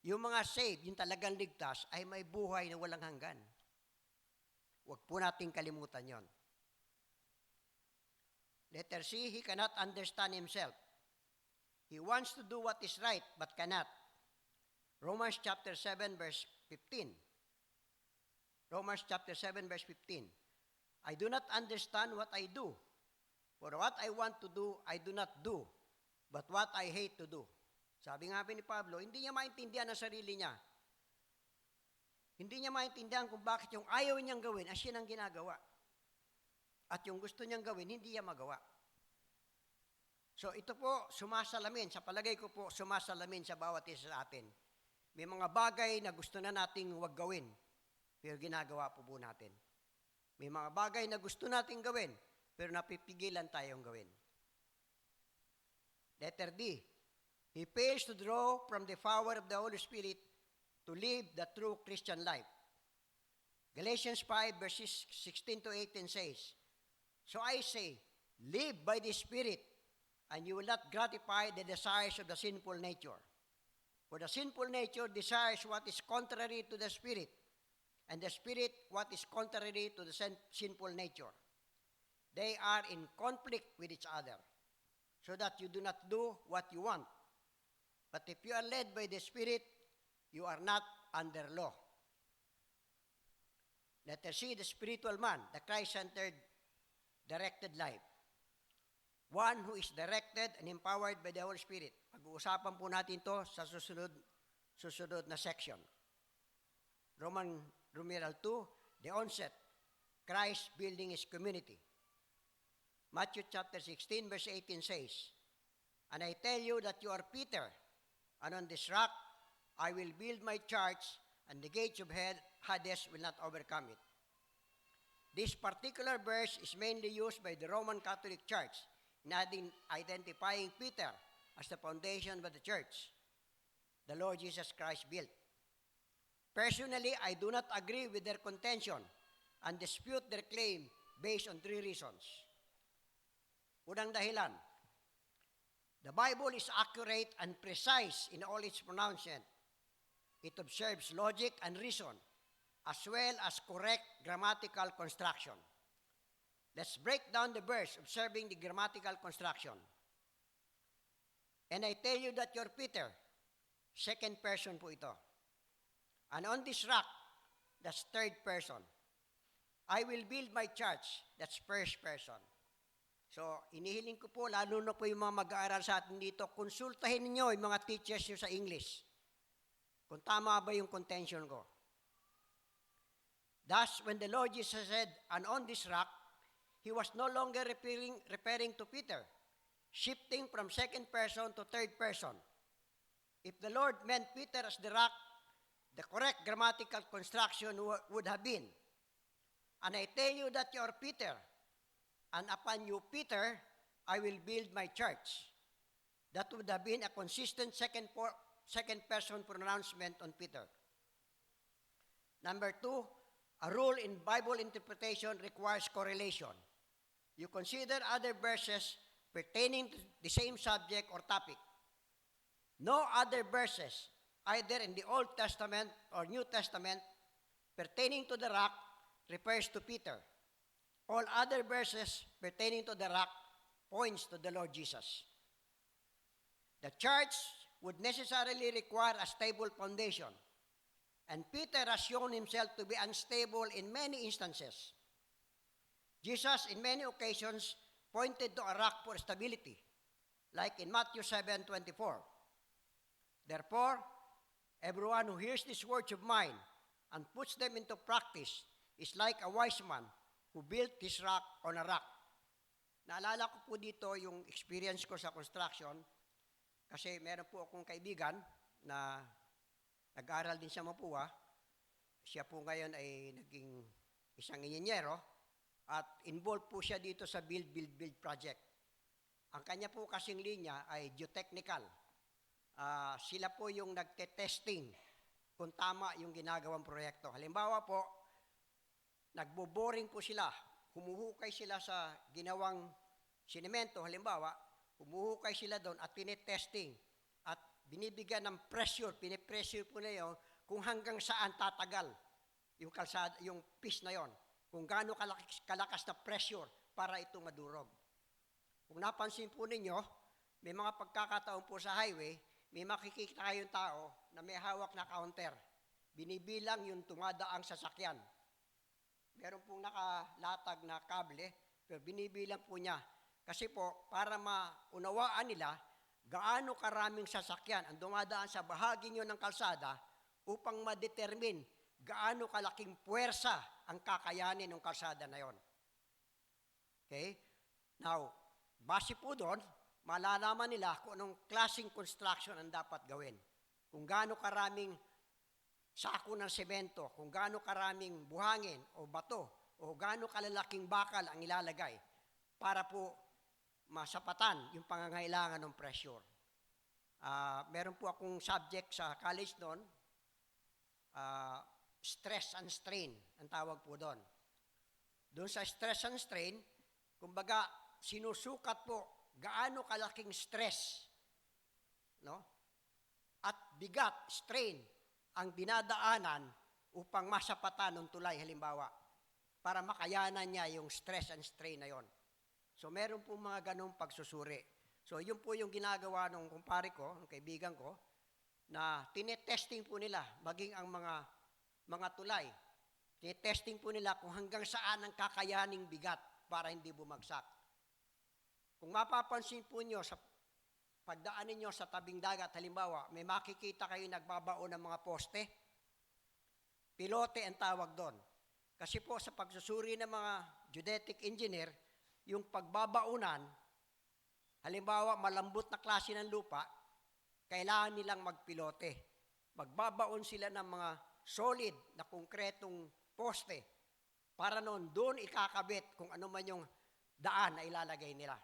yung mga saved, yung talagang ligtas, ay may buhay na walang hanggan. Huwag po nating kalimutan yon. Letter C, he cannot understand himself. He wants to do what is right, but cannot. Romans chapter 7, verse 15. Romans chapter 7, verse 15. I do not understand what I do. For what I want to do, I do not do. but what I hate to do. Sabi nga ni Pablo, hindi niya maintindihan ang sarili niya. Hindi niya maintindihan kung bakit yung ayaw niyang gawin, as yan ang ginagawa. At yung gusto niyang gawin, hindi niya magawa. So ito po, sumasalamin, sa palagay ko po, sumasalamin sa bawat isa sa atin. May mga bagay na gusto na nating huwag gawin, pero ginagawa po natin. May mga bagay na gusto nating gawin, pero napipigilan tayong gawin. Letter D, he fails to draw from the power of the Holy Spirit to live the true Christian life. Galatians 5 verses 16 to 18 says, so I say, live by the Spirit, and you will not gratify the desires of the sinful nature. For the sinful nature desires what is contrary to the Spirit, and the Spirit what is contrary to the sinful nature. They are in conflict with each other, so that you do not do what you want. But if you are led by the Spirit, you are not under law. Let us see the spiritual man, the Christ-centered, directed life. One who is directed and empowered by the Holy Spirit. Pag-uusapan po natin to sa susunod na section. Roman numeral 2, the onset, Christ building his community. Matthew chapter 16, verse 18 says, and I tell you that you are Peter, and on this rock I will build my church, and the gates of Hades will not overcome it. This particular verse is mainly used by the Roman Catholic Church in identifying Peter as the foundation of the church the Lord Jesus Christ built. Personally, I do not agree with their contention and dispute their claim based on 3 reasons. Unang dahilan, the Bible is accurate and precise in all its pronouncement. It observes logic and reason, as well as correct grammatical construction. Let's break down the verse, observing the grammatical construction. And I tell you that you're Peter, second person po ito. And on this rock, that's third person. I will build my church, that's first person. So, inihiling ko po, lalo na po yung mga mag-aaral sa atin dito, konsultahin niyo yung mga teachers nyo sa English. Kung tama ba yung contention ko. Thus, when the Lord Jesus said, and on this rock, he was no longer referring to Peter, shifting from second person to third person. If the Lord meant Peter as the rock, the correct grammatical construction would have been, and I tell you that you are Peter, and upon you, Peter, I will build my church. That would have been a consistent second person pronouncement on Peter. Number 2, a rule in Bible interpretation requires correlation. You consider other verses pertaining to the same subject or topic. No other verses, either in the Old Testament or New Testament, pertaining to the rock refers to Peter. All other verses pertaining to the rock points to the Lord Jesus. The church would necessarily require a stable foundation, and Peter has shown himself to be unstable in many instances. Jesus, in many occasions, pointed to a rock for stability, like in Matthew 7:24. Therefore, everyone who hears these words of mine and puts them into practice is like a wise man who built his rock on a rock. Naalala ko po dito yung experience ko sa construction kasi meron po akong kaibigan na nag-aral din sa Mapua. Siya po ngayon ay naging isang inyenyero at involved po siya dito sa build project. Ang kanya po kasing linya ay geotechnical. Sila po yung nagte-testing kung tama yung ginagawang proyekto. Halimbawa po, nagbo-boring po sila, humuhukay sila sa ginawang sinemento, halimbawa, humuhukay sila doon at tinetesting at binibigyan ng pressure, pinipressure po na yun kung hanggang saan tatagal yung kalsada, yung piece na yon, kung gaano kalakas na pressure para ito madurog. Kung napansin po ninyo, may mga pagkakataon po sa highway, may makikita kayong tao na may hawak na counter. Binibilang yung tumadaang sasakyan. Meron pong nakalatag na kable, pero binibilang po niya. Kasi po, para maunawaan nila, gaano karaming sasakyan ang dumadaan sa bahagi nyo ng kalsada upang ma-determine gaano kalaking puwersa ang kakayanin ng kalsada na yon. Okay? Now, base po doon, malalaman nila kung anong klaseng construction ang dapat gawin. Kung gaano karaming sako ng semento, kung gaano karaming buhangin o bato, o gaano kalalaking bakal ang ilalagay para po masapatan yung pangangailangan ng pressure. Meron po akong subject sa college noon, stress and strain, ang tawag po doon. Doon sa stress and strain, kumbaga, sinusukat po gaano kalaking stress, no? At bigat, strain, ang dinadaanan upang masapatan ng tulay, halimbawa, para makayanan niya yung stress and strain na yon. So, meron po mga ganong pagsusuri. So, yun po yung ginagawa ng kumpare ko, ng kaibigan ko, na tinetesting po nila, maging ang mga tulay. Tinetesting po nila kung hanggang saan ang kakayaning bigat para hindi bumagsak. Kung mapapansin po nyo, sa pagdaan ninyo sa tabing dagat, halimbawa, may makikita kayo nagbabaon ng mga poste, pilote ang tawag doon. Kasi po sa pagsusuri ng mga geodetic engineer, yung pagbabaunan, halimbawa malambot na klase ng lupa, kailangan nilang magpilote. Magbabaon sila ng mga solid na konkretong poste para noon doon ikakabit kung ano man yung daan na ilalagay nila.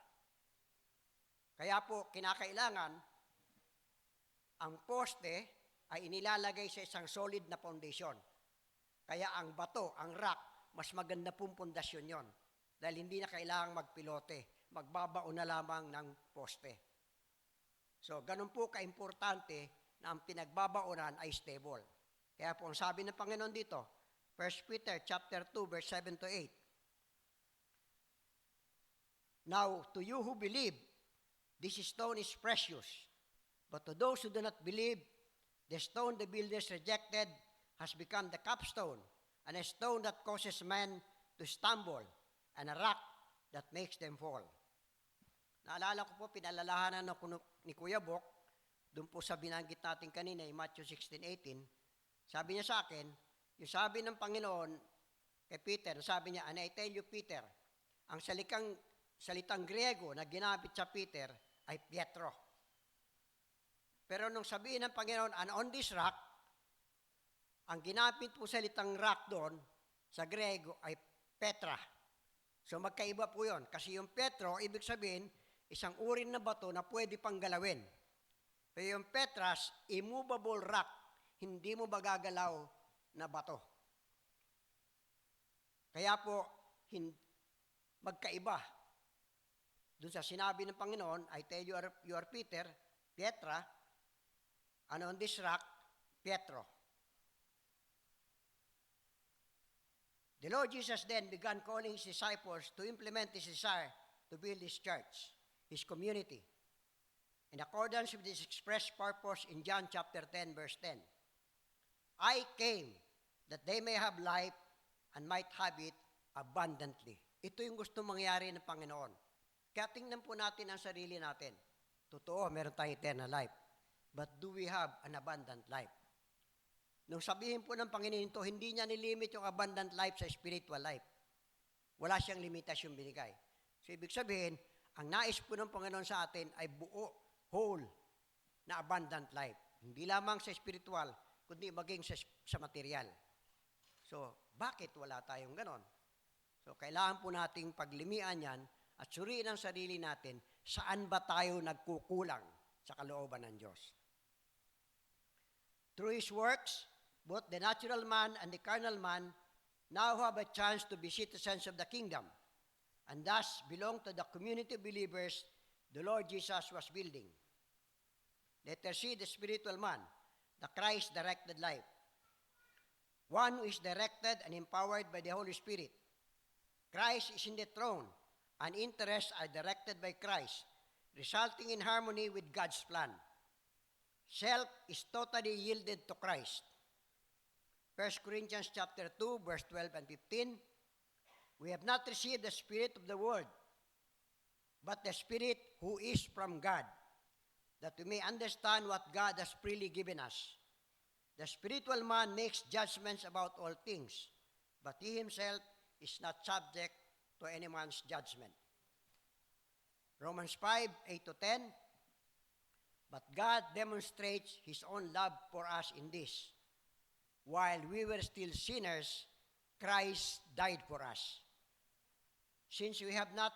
Kaya po, kinakailangan ang poste ay inilalagay sa isang solid na foundation. Kaya ang bato, ang rock, mas maganda pong pundasyon yon. Dahil hindi na kailangang magpilote, magbabaon na lamang ng poste. So, ganun po kaimportante na ang pinagbabaonan ay stable. Kaya po, ang sabi ng Panginoon dito, 1 Peter chapter 2, verse 7 to 8. Now, to you who believe, this stone is precious. But to those who do not believe, the stone the builders rejected has become the capstone, and a stone that causes men to stumble, and a rock that makes them fall. Naalala ko po, pinalalahanan ni Kuya Bok, doon po sa binanggit natin kanina, yung Matthew 16:18, sabi niya sa akin, yung sabi ng Panginoon kay Peter, sabi niya, and I tell you, Peter, ang salitang Griego na ginamit sa Peter ay Pietro. Pero nung sabihin ng Panginoon, and on this rock, ang ginamit po salitang rock doon, sa Griego ay Petra. So magkaiba po yun. Kasi yung Petro, ibig sabihin, isang uri na bato na pwede pang galawin. Pero yung Petras, immovable rock, hindi mo magagalaw na bato. Kaya po, magkaiba. Doon sa sinabi ng Panginoon, I tell you are Peter, Petra, and on this rock, Pietro. The Lord Jesus then began calling his disciples to implement his desire to build his church, his community, in accordance with his express purpose in John chapter 10, verse 10. I came that they may have life and might have it abundantly. Ito yung gusto mangyari ng Panginoon. Kaya tingnan po natin ang sarili natin. Totoo, meron tayong eternal life. But do we have an abundant life? Nung sabihin po ng Panginoon ito, hindi niya nilimit yung abundant life sa spiritual life. Wala siyang limitasyon binigay. So, ibig sabihin, ang nais po ng Panginoon sa atin ay buo, whole, na abundant life. Hindi lamang sa spiritual, kundi maging sa material. So, bakit wala tayong ganon? So, kailangan po nating paglimian yan at suriin ang sarili natin, saan ba tayo nagkukulang sa kalooban ng Diyos? Through His works, both the natural man and the carnal man now have a chance to be citizens of the kingdom, and thus belong to the community of believers the Lord Jesus was building. Let us see the spiritual man, the Christ-directed life, one who is directed and empowered by the Holy Spirit. Christ is in the throne, and interests are directed by Christ, resulting in harmony with God's plan. Self is totally yielded to Christ. 1 Corinthians chapter 2, verse 12 and 15, we have not received the spirit of the world, but the Spirit who is from God, that we may understand what God has freely given us. The spiritual man makes judgments about all things, but he himself is not subject to any man's judgment. Romans 5:8-10. But God demonstrates His own love for us in this: while we were still sinners, Christ died for us. Since we have now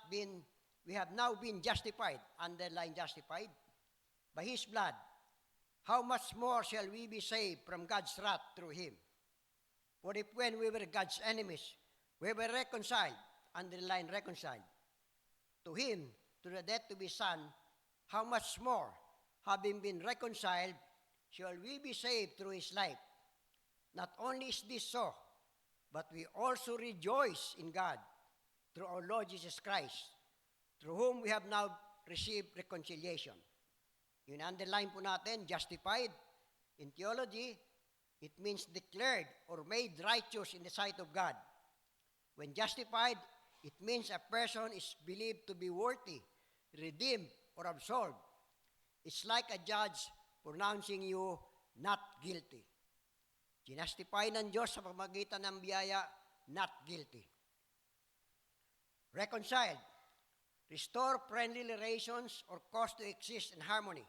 been justified, underline justified, by His blood, how much more shall we be saved from God's wrath through Him? For if when we were God's enemies, we were reconciled, underline reconciled, to Him through the death of His Son, how much more, having been reconciled, shall we be saved through His life? Not only is this so, but we also rejoice in God through our Lord Jesus Christ, through whom we have now received reconciliation. Yung underline po natin, justified. In theology, it means declared or made righteous in the sight of God. When justified, it means a person is believed to be worthy, redeemed, or absolved. It's like a judge pronouncing you not guilty. Ginastify ng Diyos sa pamamagitan ng biyaya, not guilty. Reconciled. Restore friendly relations or cause to exist in harmony.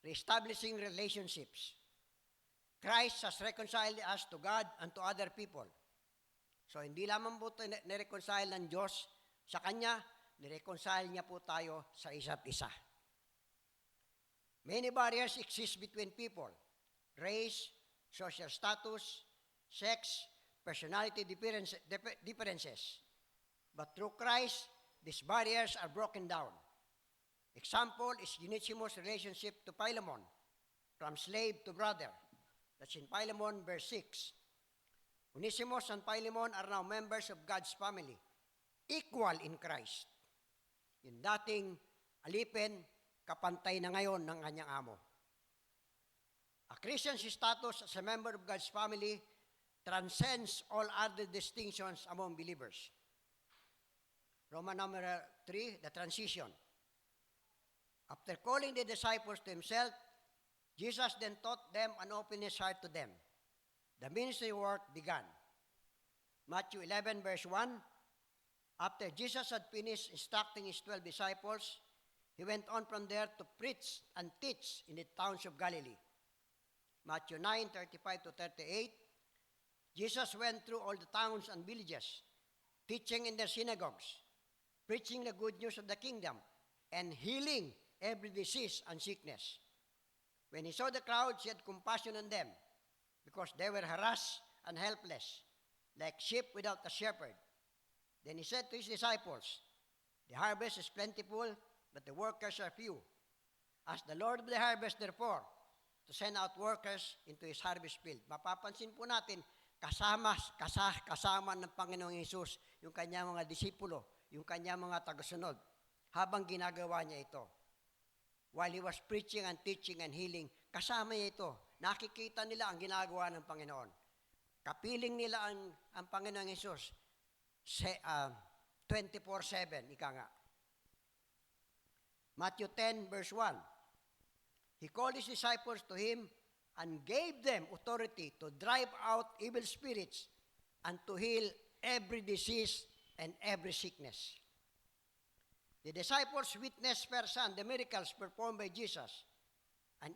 Reestablishing relationships. Christ has reconciled us to God and to other people. So, hindi lamang po ito nireconcile ng Diyos sa Kanya, nireconcile niya po tayo sa isa't isa. Many barriers exist between people: race, social status, sex, personality differences. But through Christ, these barriers are broken down. Example is Onesimus' relationship to Philemon, from slave to brother. That's in Philemon verse 6. Onesimus and Philemon are now members of God's family, equal in Christ. Yung dating alipin, kapantay na ngayon ng kanyang amo. A Christian's status as a member of God's family transcends all other distinctions among believers. Roman number 3, the transition. After calling the disciples to Himself, Jesus then taught them and opened His heart to them. The ministry work began. Matthew 11 verse 1, after Jesus had finished instructing His 12 disciples, He went on from there to preach and teach in the towns of Galilee. Matthew 9:35-38, Jesus went through all the towns and villages, teaching in their synagogues, preaching the good news of the kingdom, and healing every disease and sickness. When He saw the crowds, He had compassion on them, because they were harassed and helpless, like sheep without a shepherd. Then He said to His disciples, the harvest is plentiful, but the workers are few. Ask the Lord of the harvest, therefore, to send out workers into His harvest field. Mapapansin po natin, kasama ng Panginoong Hesus yung kanyang mga disipulo, yung kanyang mga tagasunod, habang ginagawa niya ito. While He was preaching and teaching and healing, kasama niya ito. Nakikita nila ang ginagawa ng Panginoon. Kapiling nila ang Panginoong Hesus 24/7, ika nga. Matthew 10 verse 1, He called His disciples to Him and gave them authority to drive out evil spirits and to heal every disease and every sickness. The disciples witnessed firsthand the miracles performed by Jesus, and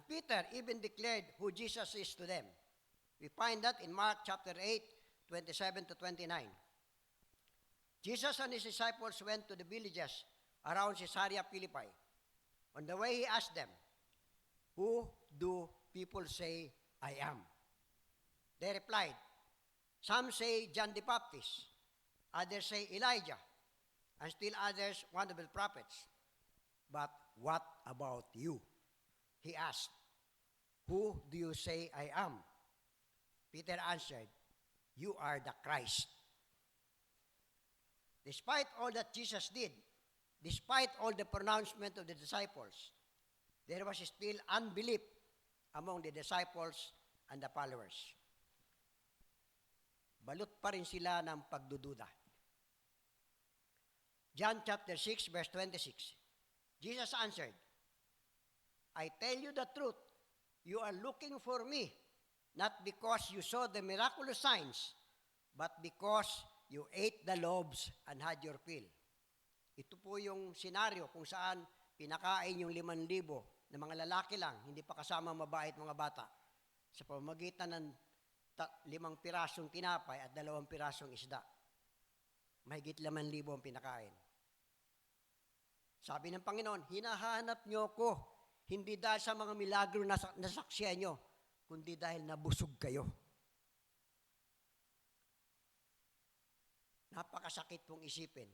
Peter even declared who Jesus is to them. We find that in Mark chapter 8, 27-29. Jesus and His disciples went to the villages around Caesarea Philippi. On the way, He asked them, who do people say I am? They replied, some say John the Baptist, others say Elijah, and still others one of the prophets. But what about you? He asked, who do you say I am? Peter answered, you are the Christ. Despite all that Jesus did, despite all the pronouncement of the disciples, there was still unbelief among the disciples and the followers. Balot pa rin sila ng pagdududa. John chapter 6, verse 26. Jesus answered, I tell you the truth, you are looking for me, not because you saw the miraculous signs, but because you ate the loaves and had your fill. Ito po yung senaryo kung saan pinakain yung 5,000 na mga lalaki lang, hindi pa kasama mabait mga bata, sa pamamagitan ng 5 pirasong tinapay at 2 pirasong isda. Mahigit 5,000 ang pinakain. Sabi ng Panginoon, hinahanap niyo ko, hindi dahil sa mga milagro na nasaksiyan niyo, kundi dahil nabusog kayo. Napakasakit pong isipin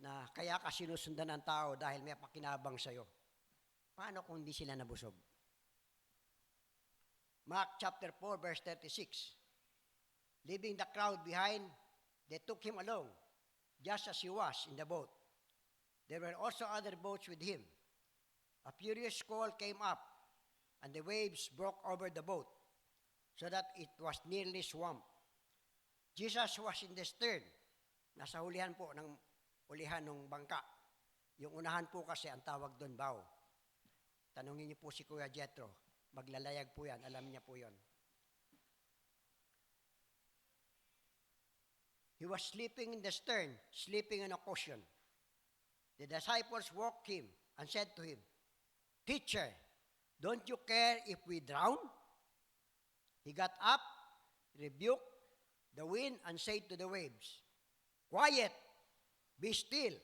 na kaya ka sinusundan ng tao dahil may pakinabang sa'yo. Paano kung hindi sila nabusog? Mark chapter 4, verse 36. Leaving the crowd behind, they took him along, just as he was in the boat. There were also other boats with him. A furious squall came up, and the waves broke over the boat, so that it was nearly swamped. Jesus was in the stern. Nasa hulihan po ng ulihan ng bangka. Yung unahan po kasi ang tawag doon, bow. Tanungin niyo po si Kuya Jetro. Maglalayag po yan. Alam niya po yon. He was sleeping in the stern, sleeping in a cushion. The disciples woke him and said to him, Teacher, don't you care if we drown? He got up, rebuked the wind, and said to the waves, Quiet, be still.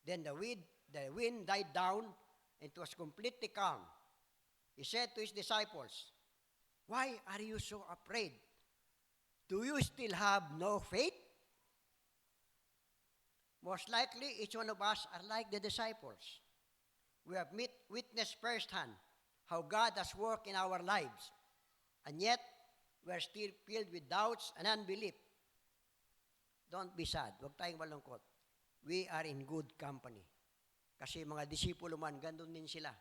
Then the wind died down, and it was completely calm. He said to his disciples, Why are you so afraid? Do you still have no faith? Most likely, each one of us are like the disciples. We have witnessed firsthand how God has worked in our lives, and yet we are still filled with doubts and unbelief. Don't be sad. Huwag tayong malungkot. We are in good company. Kasi mga disipulo man, gandun din sila.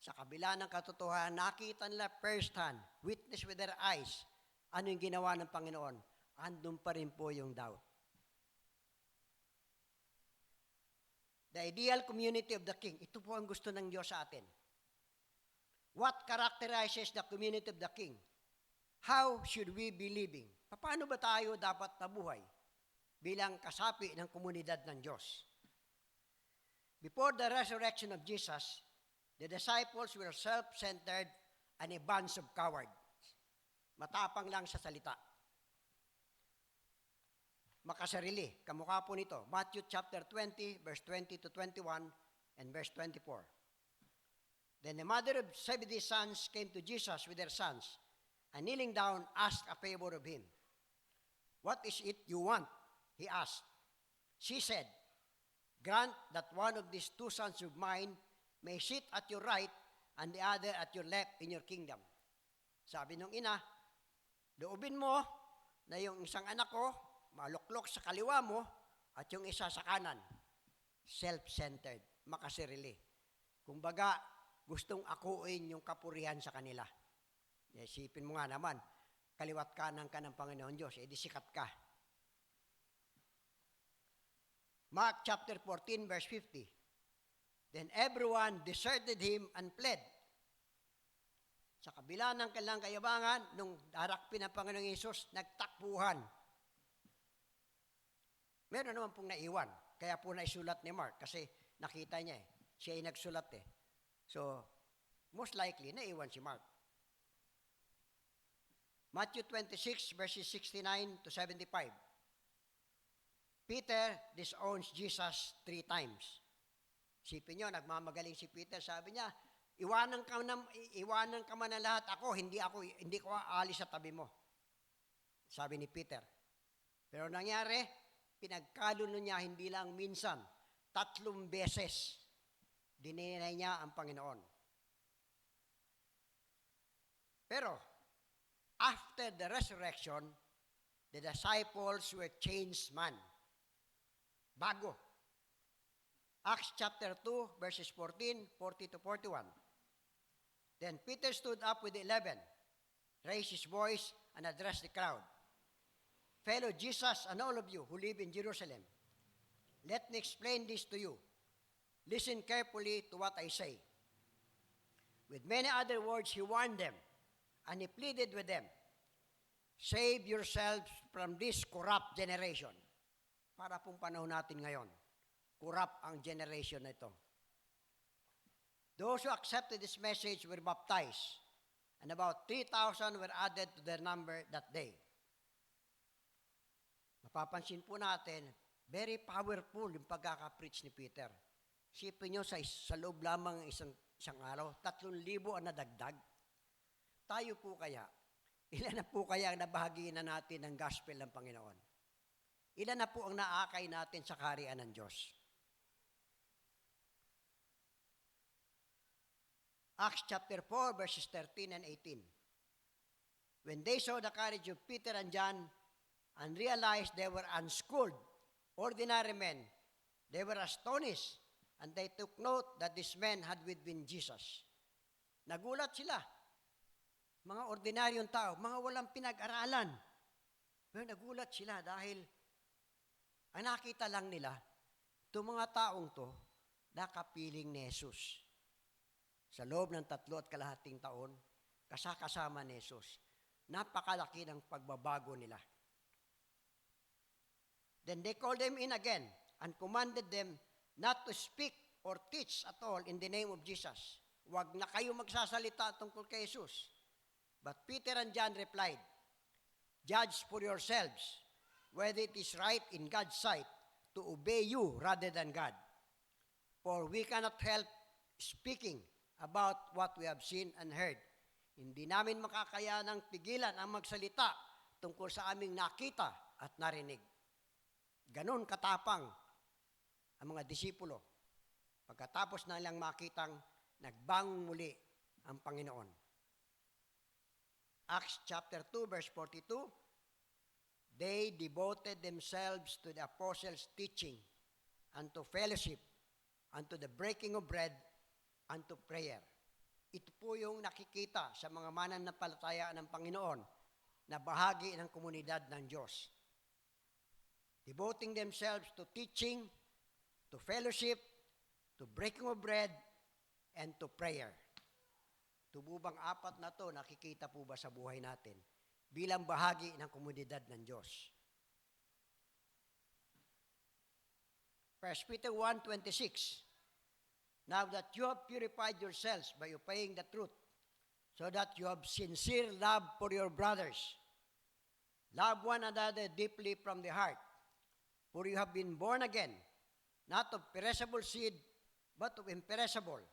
Sa kabila ng katotohanan, nakita nila firsthand, witness with their eyes, ano yung ginawa ng Panginoon. Andun pa rin po yung doubt. The ideal community of the King. Ito po ang gusto ng Diyos sa atin. What characterizes the community of the King? How should we be living? Paano ba tayo dapat nabuhay bilang kasapi ng komunidad ng Diyos? Before the resurrection of Jesus, the disciples were self-centered and a bunch of cowards. Matapang lang sa salita. Makasarili. Kamukha po nito. Matthew chapter 20, verse 20 to 21, and verse 24. Then the mother of Zebedee's sons came to Jesus with their sons, and kneeling down, asked a favor of him. What is it you want? He asked. She said, Grant that one of these 2 sons of mine may sit at your right and the other at your left in your kingdom. Sabi nung ina, loobin mo na yung isang anak ko, maluklok sa kaliwa mo, at yung isa sa kanan. Self-centered, makasarili. Kumbaga, gustong akuin yung kapurihan sa kanila. Isipin mo nga naman, kaliwat kanan ka ng Panginoon Diyos, edi sikat ka. Mark chapter 14, verse 50. Then everyone deserted him and fled. Sa kabila ng kanilang kayabangan, nung darakpin ng Panginoong Hesus, nagtakbuhan. Meron naman pong naiwan. Kaya po naisulat ni Mark kasi nakita niya eh. Siya ay nagsulat eh. So, most likely, naiwan si Mark. Matthew 26, verses 69 to 75. Peter disowns Jesus 3 times. Sipin nyo, nagmamagaling si Peter. Sabi niya, iwanan ka man na lahat. Hindi ko aalis sa tabi mo. Sabi ni Peter. Pero nangyari, pinagkaluno niya hindi lang minsan, 3 beses. Dininay niya ang Panginoon. Pero, after the resurrection, the disciples were changed man. Bago. Acts chapter 2, verses 40 to 41. Then Peter stood up with the 11, raised his voice, and addressed the crowd. Fellow Jesus and all of you who live in Jerusalem, let me explain this to you. Listen carefully to what I say. With many other words, he warned them, and he pleaded with them, save yourselves from this corrupt generation. Para pong panahon natin ngayon, corrupt ang generation na ito. Those who accepted this message were baptized, and about 3,000 were added to their number that day. Mapapansin po natin, very powerful yung pagkaka-preach ni Peter. Sipin nyo, sa loob lamang isang araw, 3,000 ang nadagdag. Tayo po kaya, ilan na po kaya ang nabahagiin na natin ng gospel ng Panginoon? Ilan na po ang naakay natin sa kaharian ng Diyos? Acts chapter 4, verses 13 and 18. When they saw the courage of Peter and John and realized they were unschooled, ordinary men, they were astonished, and they took note that these men had with them Jesus. Nagulat sila. Mga ordinaryong tao, mga walang pinag-aralan. Pero nagulat sila dahil ang nakita lang nila, itong mga taong to, nakapiling ni Jesus. Sa loob ng 3.5 taon, kasama ni Jesus. Napakalaki ng pagbabago nila. Then they called them in again and commanded them not to speak or teach at all in the name of Jesus. Huwag na kayo magsasalita tungkol kay Jesus. But Peter and John replied, judge for yourselves whether it is right in God's sight to obey you rather than God. For we cannot help speaking about what we have seen and heard. Hindi namin makakayanang pigilan ang magsalita tungkol sa aming nakita at narinig. Ganon katapang ang mga disipulo pagkatapos na nilang makitang nagbangon muli ang Panginoon. Acts chapter 2, verse 42, they devoted themselves to the apostles' teaching and to fellowship and to the breaking of bread and to prayer. Ito po yung nakikita sa mga mananampalataya ng Panginoon na bahagi ng komunidad ng Diyos. Devoting themselves to teaching, to fellowship, to breaking of bread, and to prayer. Ito po bang apat na to nakikita po ba sa buhay natin bilang bahagi ng komunidad ng Diyos? 1 Peter 1:26. Now that you have purified yourselves by obeying the truth, so that you have sincere love for your brothers, love one another deeply from the heart, for you have been born again, not of perishable seed, but of imperishable,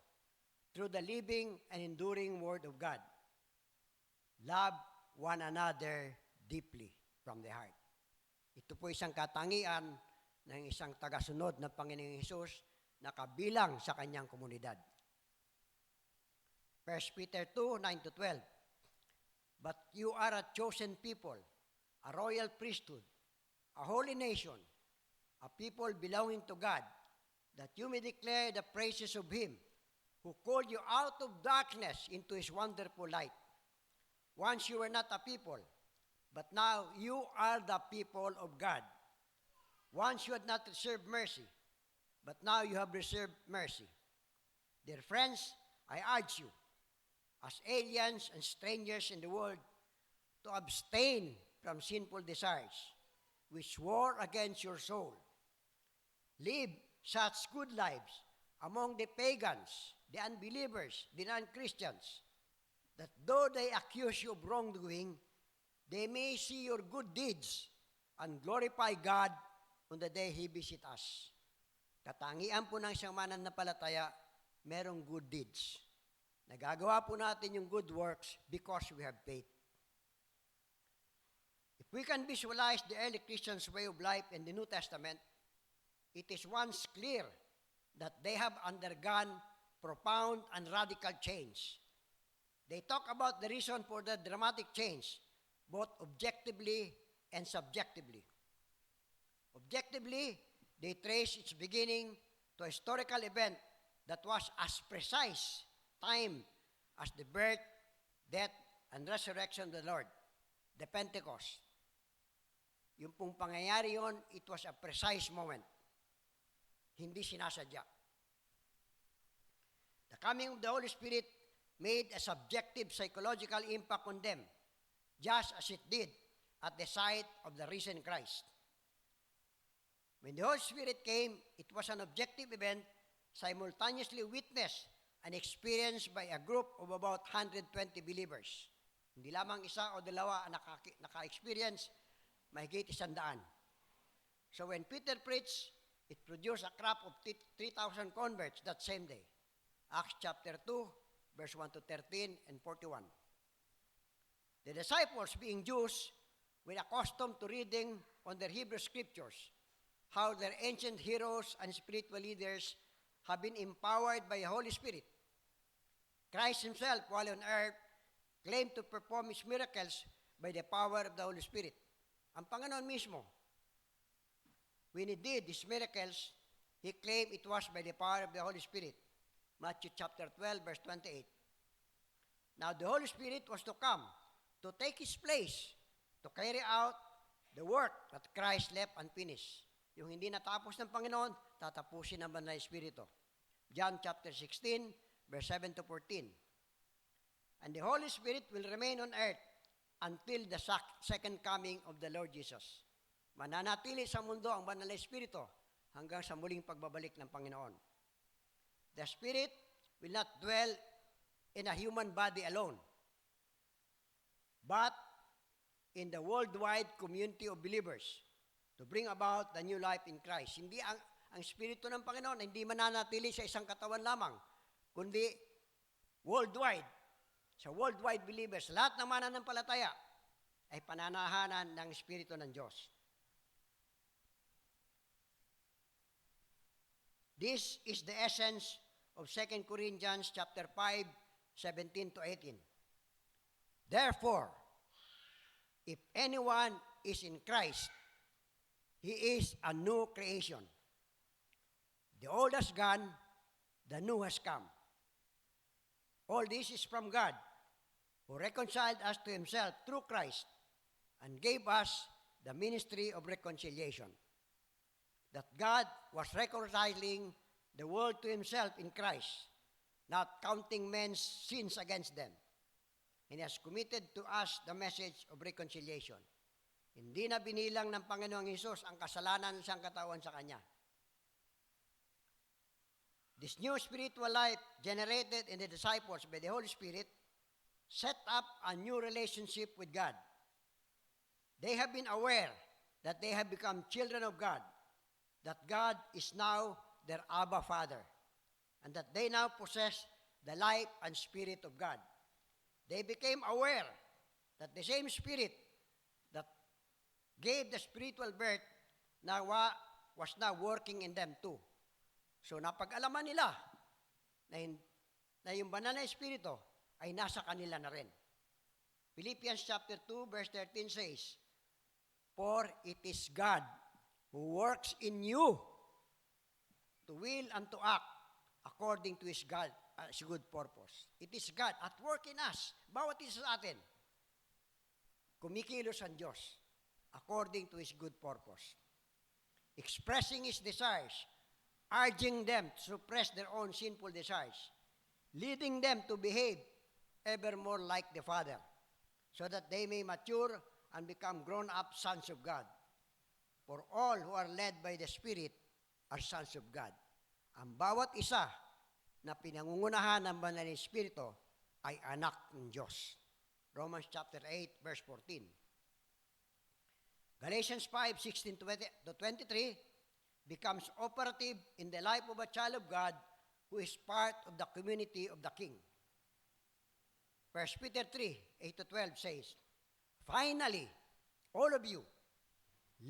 through the living and enduring Word of God. Love one another deeply from the heart. Ito po isang katangian ng isang tagasunod ng Panginoong Hesus na kabilang sa kanyang komunidad. 1 Peter 2, 9-12. But you are a chosen people, a royal priesthood, a holy nation, a people belonging to God, that you may declare the praises of Him who called you out of darkness into His wonderful light. Once you were not a people, but now you are the people of God. Once you had not received mercy, but now you have received mercy. Dear friends, I urge you, as aliens and strangers in the world, to abstain from sinful desires, which war against your soul. Live such good lives among the pagans, the unbelievers, the non-Christians, that though they accuse you of wrongdoing, they may see your good deeds and glorify God on the day He visit us. Katangian po ng siyang mananampalataya, merong good deeds. Nagagawa po natin yung good works because we have faith. If we can visualize the early Christians' way of life in the New Testament, it is once clear that they have undergone profound and radical change. They talk about the reason for the dramatic change, both objectively and subjectively. Objectively, they trace its beginning to a historical event that was as precise time as the birth, death, and resurrection of the Lord, the Pentecost. Yung pong pangyayari yon, it was a precise moment. Hindi sinasadya. The coming of the Holy Spirit made a subjective psychological impact on them, just as it did at the sight of the risen Christ. When the Holy Spirit came, it was an objective event simultaneously witnessed and experienced by a group of about 120 believers. Hindi lamang isa o dalawa ang naka-experience, mahigit 100. So when Peter preached, it produced a crop of 3,000 converts that same day. Acts chapter 2, verse 1 to 13 and 41. The disciples, being Jews, were accustomed to reading on their Hebrew scriptures how their ancient heroes and spiritual leaders have been empowered by the Holy Spirit. Christ himself, while on earth, claimed to perform his miracles by the power of the Holy Spirit. Ang Panginoon mismo, when he did his miracles, he claimed it was by the power of the Holy Spirit. Matthew chapter 12, verse 28. Now the Holy Spirit was to come to take his place, to carry out the work that Christ left unfinished. Yung hindi natapos ng Panginoon, tatapusin naman ng Espiritu. John chapter 16, verse 7 to 14. And the Holy Spirit will remain on earth until the second coming of the Lord Jesus. Mananatili sa mundo ang banal na Espiritu hanggang sa muling pagbabalik ng Panginoon. The Spirit will not dwell in a human body alone, but in the worldwide community of believers to bring about the new life in Christ. Hindi ang Espiritu ng Panginoon hindi mananatili sa isang katawan lamang, kundi worldwide. Sa worldwide believers, lahat ng mananampalataya ay pananahanan ng Espiritu ng Diyos. This is the essence of 2 Corinthians chapter 5, 17 to 18. Therefore, if anyone is in Christ, he is a new creation. The old has gone, the new has come. All this is from God, who reconciled us to himself through Christ and gave us the ministry of reconciliation. That God was reconciling the world to himself in Christ, not counting men's sins against them. And he has committed to us the message of reconciliation. Hindi na binilang ng Panginoong Hesus ang kasalanan ng siyang katawan sa Kanya. This new spiritual life generated in the disciples by the Holy Spirit set up a new relationship with God. They have been aware that they have become children of God, that God is now their Abba Father, and that they now possess the life and Spirit of God. They became aware that the same Spirit that gave the spiritual birth now was now working in them too. So napag-alaman nila na yung banal na Espiritu ay nasa kanila na rin. Philippians chapter 2 verse 13 says, For it is God who works in you to will and to act according to His good purpose. It is God at work in us. Bawat isa sa atin, kumikilos ang Diyos according to His good purpose. Expressing His desires, urging them to suppress their own sinful desires, leading them to behave ever more like the Father, so that they may mature and become grown-up sons of God. For all who are led by the Spirit are sons of God. Ang bawat isa na pinangungunahan ng banal na Espiritu ay anak ng Diyos. Romans chapter 8, verse 14. Galatians 5, 16 to 23 becomes operative in the life of a child of God who is part of the community of the King. 1 Peter 3, 8 to 12 says, Finally, all of you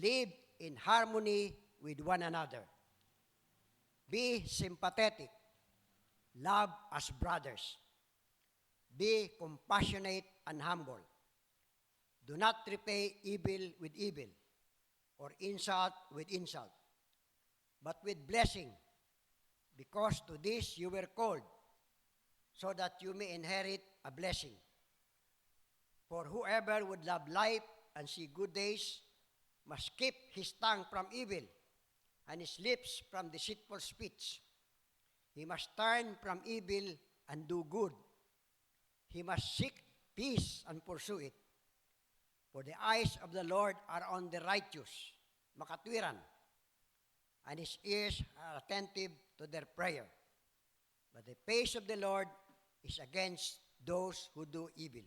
live in harmony with one another. Be sympathetic. Love as brothers. Be compassionate and humble. Do not repay evil with evil or insult with insult, but with blessing, because to this you were called, so that you may inherit a blessing. For whoever would love life and see good days must keep his tongue from evil and his lips from deceitful speech. He must turn from evil and do good. he must seek peace and pursue it. For the eyes of the Lord are on the righteous, makatwiran, and his ears are attentive to their prayer. But the face of the Lord is against those who do evil.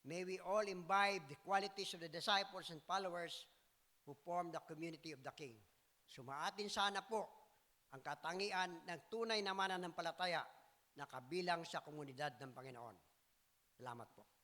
May we all imbibe the qualities of the disciples and followers who form the community of the King. Sumaatin sana po ang katangian ng tunay na mananampalataya na kabilang sa komunidad ng Panginoon. Salamat po.